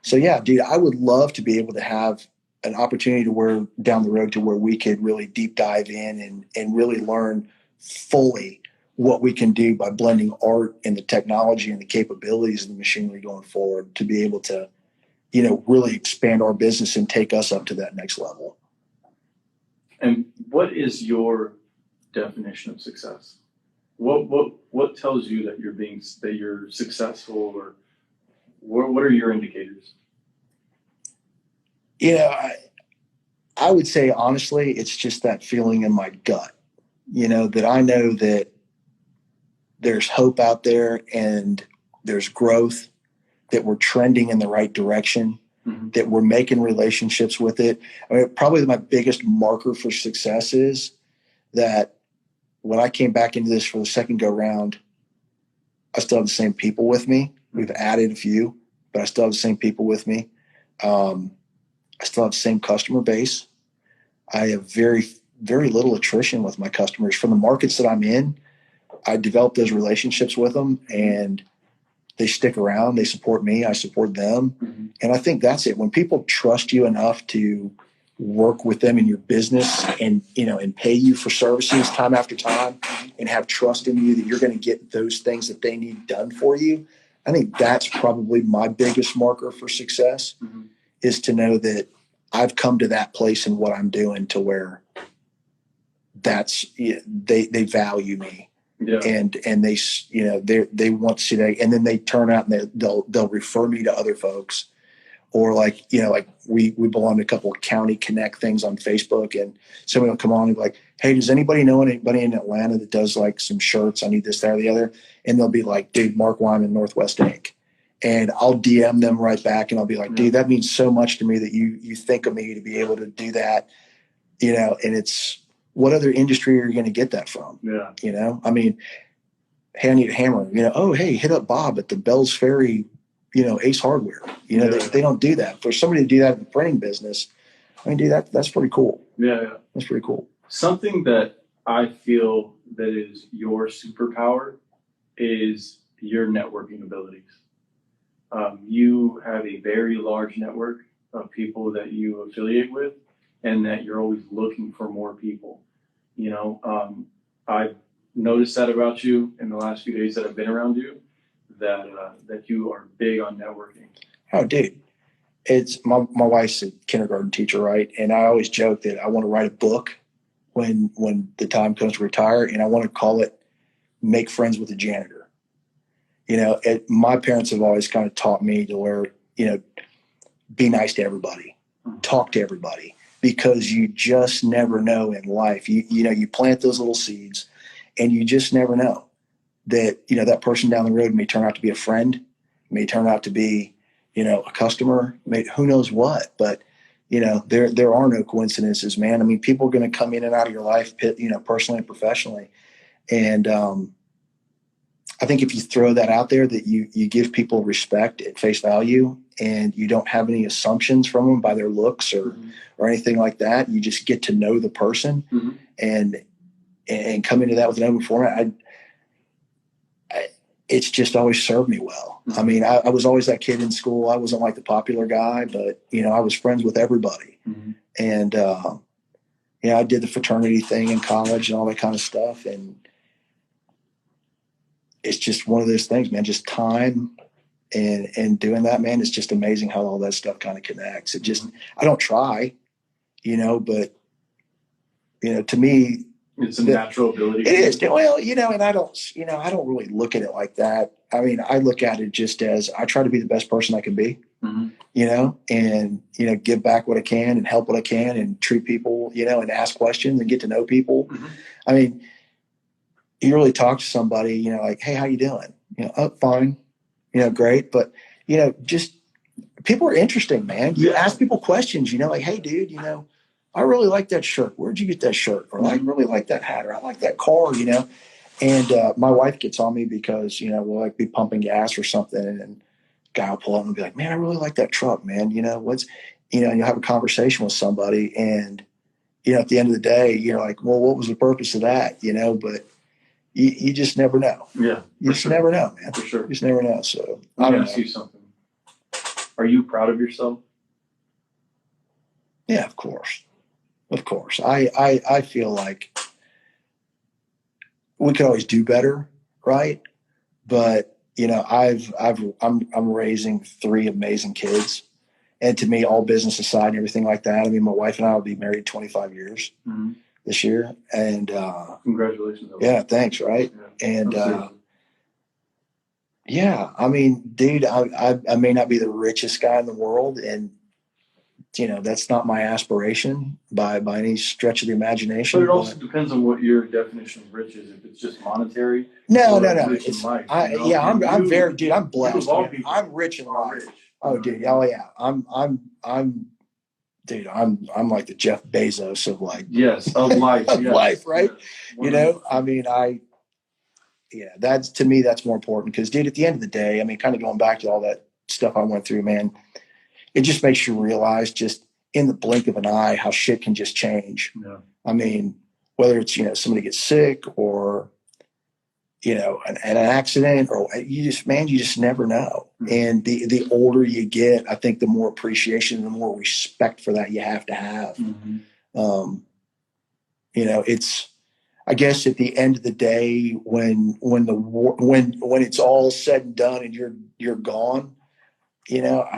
So yeah, dude, I would love to be able to have an opportunity to where down the road to where we could really deep dive in and really learn fully what we can do by blending art and the technology and the capabilities of the machinery going forward to be able to, really expand our business and take us up to that next level. And what is your definition of success? What tells you that you're successful, or what are your indicators? I would say honestly, it's just that feeling in my gut, that I know that there's hope out there and there's growth, that we're trending in the right direction, mm-hmm. that we're making relationships with it. I mean, probably my biggest marker for success is that when I came back into this for the second go round, I still have the same people with me. We've added a few, but I still have the same people with me. I still have the same customer base. I have very, very little attrition with my customers. From the markets that I'm in, I develop those relationships with them, and they stick around. They support me. I support them. Mm-hmm. And I think that's it. When people trust you enough to work with them in your business and pay you for services time after time and have trust in you that you're going to get those things that they need done for you, I think that's probably my biggest marker for success, mm-hmm. is to know that I've come to that place in what I'm doing to where they value me. Yeah. And they want to see that, and then they turn out and they'll refer me to other folks, or like we belong to a couple of County Connect things on Facebook, and somebody will come on and be like, hey, does anybody know anybody in Atlanta that does like some shirts? I need this, that, or the other. And they'll be like, dude, Mark Weimann, Northwest Inc. And I'll DM them right back, and I'll be like, dude, that means so much to me that you think of me to be able to do that, and it's, what other industry are you going to get that from? Yeah. I mean, hey, I need a hammer. Oh, hey, hit up Bob at the Bells Ferry, Ace Hardware. They don't do that. For somebody to do that in the printing business, I mean, dude, that's pretty cool. Yeah. That's pretty cool. Something that I feel that is your superpower is your networking abilities. you have a very large network of people that you affiliate with, and that you're always looking for more people. You know, I've noticed that about you in the last few days that I've been around you, that you are big on networking. Oh, dude. It's my wife's a kindergarten teacher, right? And I always joke that I want to write a book when the time comes to retire, and I want to call it "Make Friends with a Janitor." You know, my parents have always kind of taught me to where, you know, be nice to everybody, talk to everybody, because you just never know in life. You know, you plant those little seeds, and you just never know that, you know, that person down the road may turn out to be a friend, may turn out to be, you know, a customer, who knows what. But, you know, there are no coincidences, man. I mean, people are going to come in and out of your life, you know, personally and professionally. And I think if you throw that out there, that you give people respect at face value, and you don't have any assumptions from them by their looks or anything like that, you just get to know the person and come into that with an open format. It's just always served me well. I mean, I was always that kid in school. I wasn't like the popular guy, but, you know, I was friends with everybody. And, you know, I did the fraternity thing in college and all that kind of stuff. And it's just one of those things, man, just time and doing that, man. It's just amazing how all that stuff kind of connects. It just, I don't try, you know, but, you know, to me, it's a natural ability. It is. Well, you know, and I don't really look at it like that. I mean, I look at it just as I try to be the best person I can be, you know, and, you know, give back what I can and help what I can and treat people, you know, and ask questions and get to know people. I mean, you really talk to somebody, you know, like, hey, how you doing? You know, oh, fine, you know, great. But, you know, just people are interesting, man. You ask people questions, you know, like, hey, dude, you know, I really like that shirt. Where'd you get that shirt? Or I really like that hat, or I like that car, you know. And my wife gets on me because, you know, we'll like be pumping gas or something, and a guy will pull up and be like, man, I really like that truck, man. You know, you know, and you'll have a conversation with somebody, and, you know, at the end of the day, you're like, well, what was the purpose of that? You know, but you just never know. Yeah. You just never know, man. For sure. You just never know. So let me ask you something. Are you proud of yourself? Yeah, of course. Of course. I feel like we could always do better, right? But, you know, I'm raising 3 amazing kids. And to me, all business aside and everything like that, I mean, my wife and I will be married 25 years this year. And congratulations. Yeah, thanks, right? Yeah. And yeah, I mean, dude, I may not be the richest guy in the world, and, you know, that's not my aspiration by any stretch of the imagination. But it also depends on what your definition of rich is. If it's just monetary, no. Rich in life, you know? Yeah, I'm very, dude. I'm blessed. I'm rich in life. Rich, oh, dude. Oh, yeah. Dude. I'm like the Jeff Bezos of like of life, of life, right? Yes. You know, I mean, that's, to me, that's more important, because, dude, at the end of the day, I mean, kind of going back to all that stuff I went through, man, it just makes you realize, just in the blink of an eye, how shit can just change. Yeah. I mean, whether it's, you know, somebody gets sick, or, you know, an accident, or you just never know. And the older you get, I think the more appreciation, the more respect for that you have to have. You know, it's, I guess at the end of the day, when it's all said and done and you're gone, you know,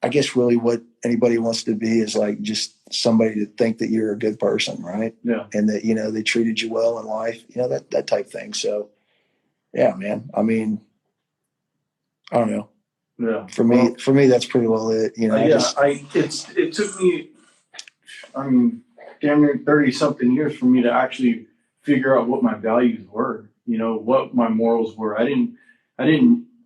I guess really what anybody wants to be is like just somebody to think that you're a good person, right? Yeah. And that, you know, they treated you well in life, you know, that type thing. So, yeah, man. I mean, I don't know. Yeah. For me, that's pretty well it. You know. It took me, I mean, damn near 30-something years for me to actually figure out what my values were. You know, what my morals were.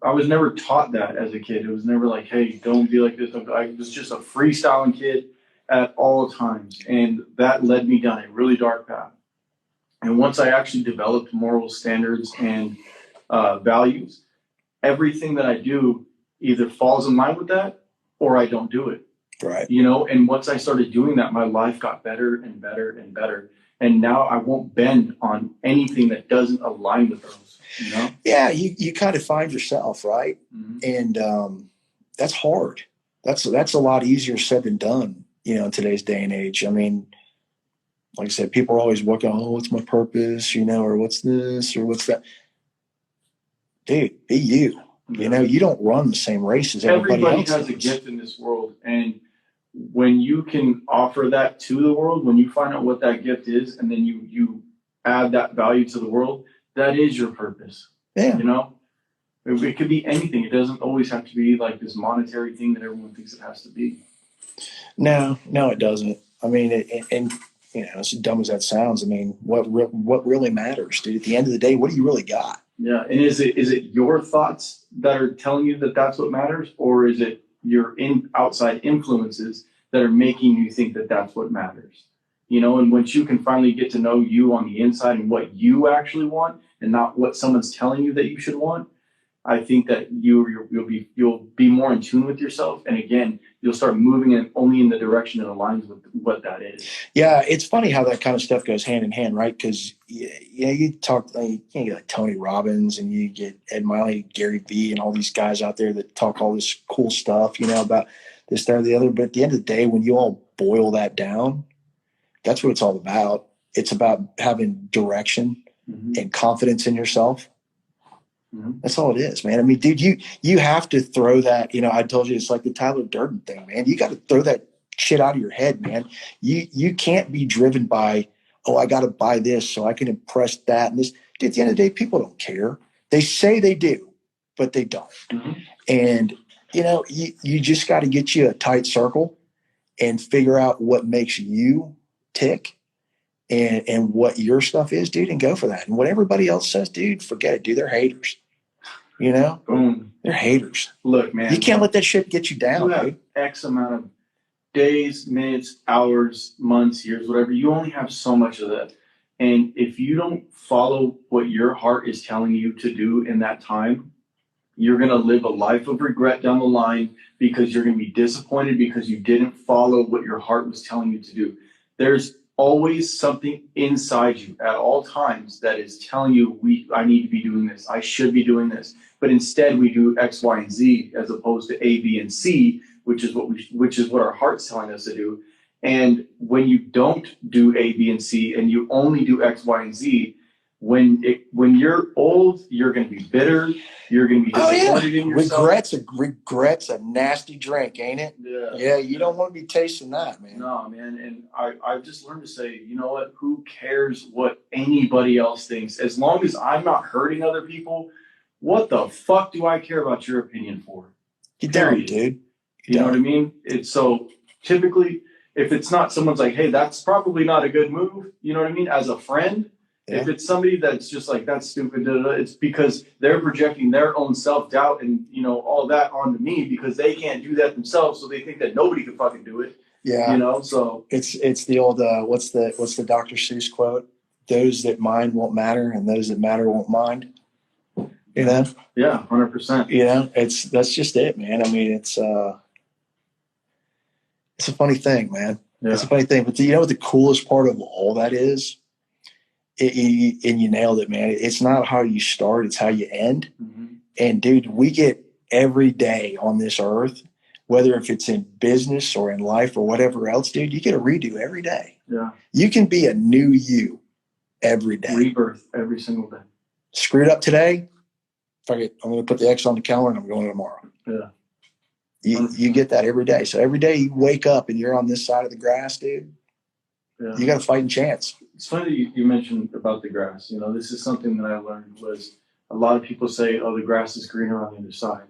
I was never taught that as a kid. It was never like, hey, don't be like this. I was just a freestyling kid at all times. And that led me down a really dark path. And once I actually developed moral standards and values, everything that I do either falls in line with that, or I don't do it. Right. You know, and once I started doing that, my life got better and better and better. And now I won't bend on anything that doesn't align with those, you know? Yeah, you kind of find yourself, right? Mm-hmm. And that's hard. That's a lot easier said than done, you know, in today's day and age. I mean, like I said, people are always working, oh, what's my purpose, you know, or what's this or what's that. Dude, be you. You know, you don't run the same race as everybody else. Everybody has a gift in this world. And when you can offer that to the world, when you find out what that gift is, and then you add that value to the world, that is your purpose. Yeah. You know, it could be anything. It doesn't always have to be like this monetary thing that everyone thinks it has to be. No, it doesn't. I mean, and you know, as dumb as that sounds, I mean, what really matters, dude? At the end of the day, what do you really got? Yeah, and is it your thoughts that are telling you that that's what matters, or is it your outside influences that are making you think that that's what matters? You know, and once you can finally get to know you on the inside and what you actually want, and not what someone's telling you that you should want, I think that you'll be more in tune with yourself, and again, you'll start moving only in the direction that aligns with what that is. Yeah, it's funny how that kind of stuff goes hand in hand, right? Because you know, you talk, you get like Tony Robbins, and you get Ed Miley, Gary Vee, and all these guys out there that talk all this cool stuff, you know, about this, that, or the other. But at the end of the day, when you all boil that down, that's what it's all about. It's about having direction and confidence in yourself. That's all it is, man. I mean, dude, you have to throw that, you know, I told you it's like the Tyler Durden thing, man. You got to throw that shit out of your head, man. You can't be driven by, oh, I got to buy this so I can impress that and this. Dude, at the end of the day, people don't care. They say they do, but they don't. And, you know, you just got to get you a tight circle and figure out what makes you tick and what your stuff is, dude, and go for that. And what everybody else says, dude, forget it, dude. They're haters. You know? Boom. They're haters. Look, man. You can't let that shit get you down, you have dude. X amount of days, minutes, hours, months, years, whatever. You only have so much of that. And if you don't follow what your heart is telling you to do in that time, you're going to live a life of regret down the line, because you're going to be disappointed because you didn't follow what your heart was telling you to do. There's always something inside you at all times that is telling you, I need to be doing this. I should be doing this. But instead we do X, Y, and Z as opposed to A, B, and C, which is what our heart's telling us to do. And when you don't do A, B, and C, and you only do X, Y, and Z, when you're old, you're going to be bitter. You're going to be disappointed in yourself. Regret's a nasty drink, ain't it? Yeah, you don't want to be tasting that, man. No, man. And I've just learned to say, you know what? Who cares what anybody else thinks? As long as I'm not hurting other people, what the fuck do I care about your opinion for? You don't, dude. You know what I mean? It's so typically, if it's not someone's like, hey, that's probably not a good move. You know what I mean? As a friend. Yeah. If it's somebody that's just like, that's stupid, it's because they're projecting their own self-doubt and, you know, all that onto me because they can't do that themselves. So they think that nobody can fucking do it. Yeah. You know, so it's the old, what's the Dr. Seuss quote? Those that mind won't matter and those that matter won't mind. You know? Yeah, 100%. You know, that's just it, man. I mean, it's a funny thing, man. Yeah. It's a funny thing. But you know what the coolest part of all that is? And you nailed it, man. It's not how you start, it's how you end. And dude, we get every day on this earth, whether if it's in business or in life or whatever else, dude, you get a redo every day. Yeah. You can be a new you every day. Rebirth every single day. Screwed up today, fuck it. I'm going to put the X on the calendar and I'm going tomorrow. Yeah. You get that every day. So every day you wake up and you're on this side of the grass, dude. Yeah. You got a fighting chance. It's funny that you mentioned about the grass. You know, this is something that I learned was a lot of people say, oh, the grass is greener on the other side.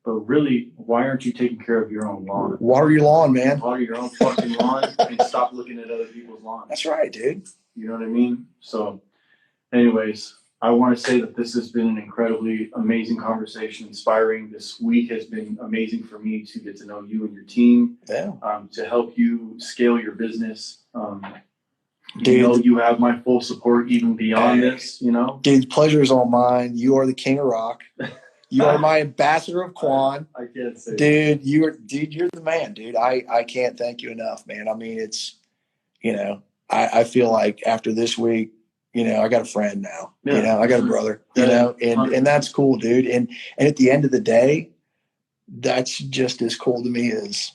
But really, why aren't you taking care of your own lawn? Water your lawn, man. Water your own fucking lawn and stop looking at other people's lawns. That's right, dude. You know what I mean? So anyways, I want to say that this has been an incredibly amazing conversation, inspiring. This week has been amazing for me to get to know you and your team, to help you scale your business. Dude, you know, you have my full support even beyond this, you know? Dude, the pleasure is all mine. You are the king of rock. You are my ambassador of Quan. I can't say dude. You're the man, dude. I can't thank you enough, man. I mean, it's, I feel like after this week, I got a friend now. Yeah. I got a brother. And that's cool, dude. And at the end of the day, that's just as cool to me as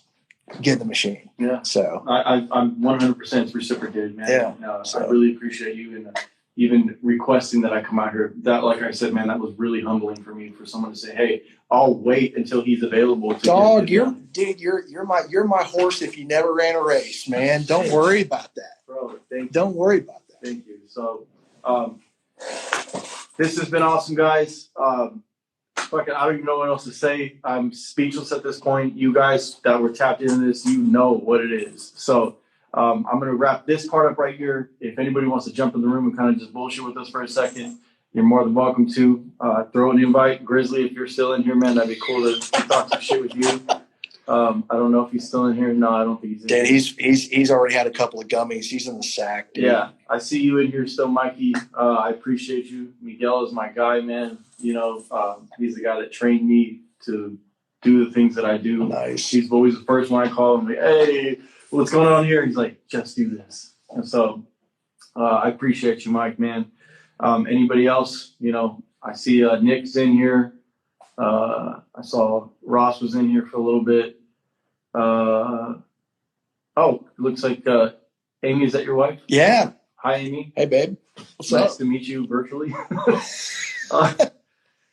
getting the machine. Yeah. So I'm 100% reciprocated, man. Yeah. I really appreciate you and even requesting that I come out here. That, like I said, man, that was really humbling for me, for someone to say, "Hey, I'll wait until he's available." Dog, you're my horse if you never ran a race, man. Don't worry about that, bro. Thank you. Don't worry about that. Thank you. So, this has been awesome, guys. I don't even know what else to say. I'm speechless at this point. You guys that were tapped into this, you know what it is. So I'm going to wrap this part up right here. If anybody wants to jump in the room and kind of just bullshit with us for a second, you're more than welcome to. Throw an invite. Grizzly, if you're still in here, man, that'd be cool to talk some shit with you. I don't know if he's still in here. No, I don't think he's in here. He's already had a couple of gummies. He's in the sack, dude. Yeah, I see you in here still, Mikey. I appreciate you. Miguel is my guy, man. He's the guy that trained me to do the things that I do. Nice. He's always the first one I call him. Like, hey, what's going on here? He's like, just do this. And so I appreciate you, Mike, man. Anybody else? I see Nick's in here. I saw Ross was in here for a little bit. It looks like Amy, is that your wife? Yeah. Hi, Amy. Hey, babe. What's nice up? to meet you virtually.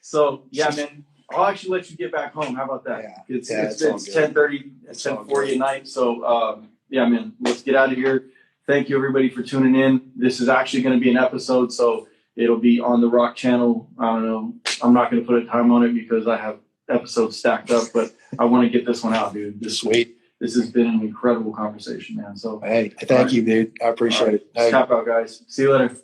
So, yeah, man, I'll actually let you get back home. How about that? Yeah. It's 10:30, it's 10:40 at night. So, yeah, man, let's get out of here. Thank you, everybody, for tuning in. This is actually going to be an episode, so it'll be on the Rock channel. I don't know. I'm not going to put a time on it because I have episodes stacked up, but I want to get this one out, dude. Sweet. This has been an incredible conversation, man. So, hey, thank you, dude. I appreciate it. Hey. Tap out, guys. See you later.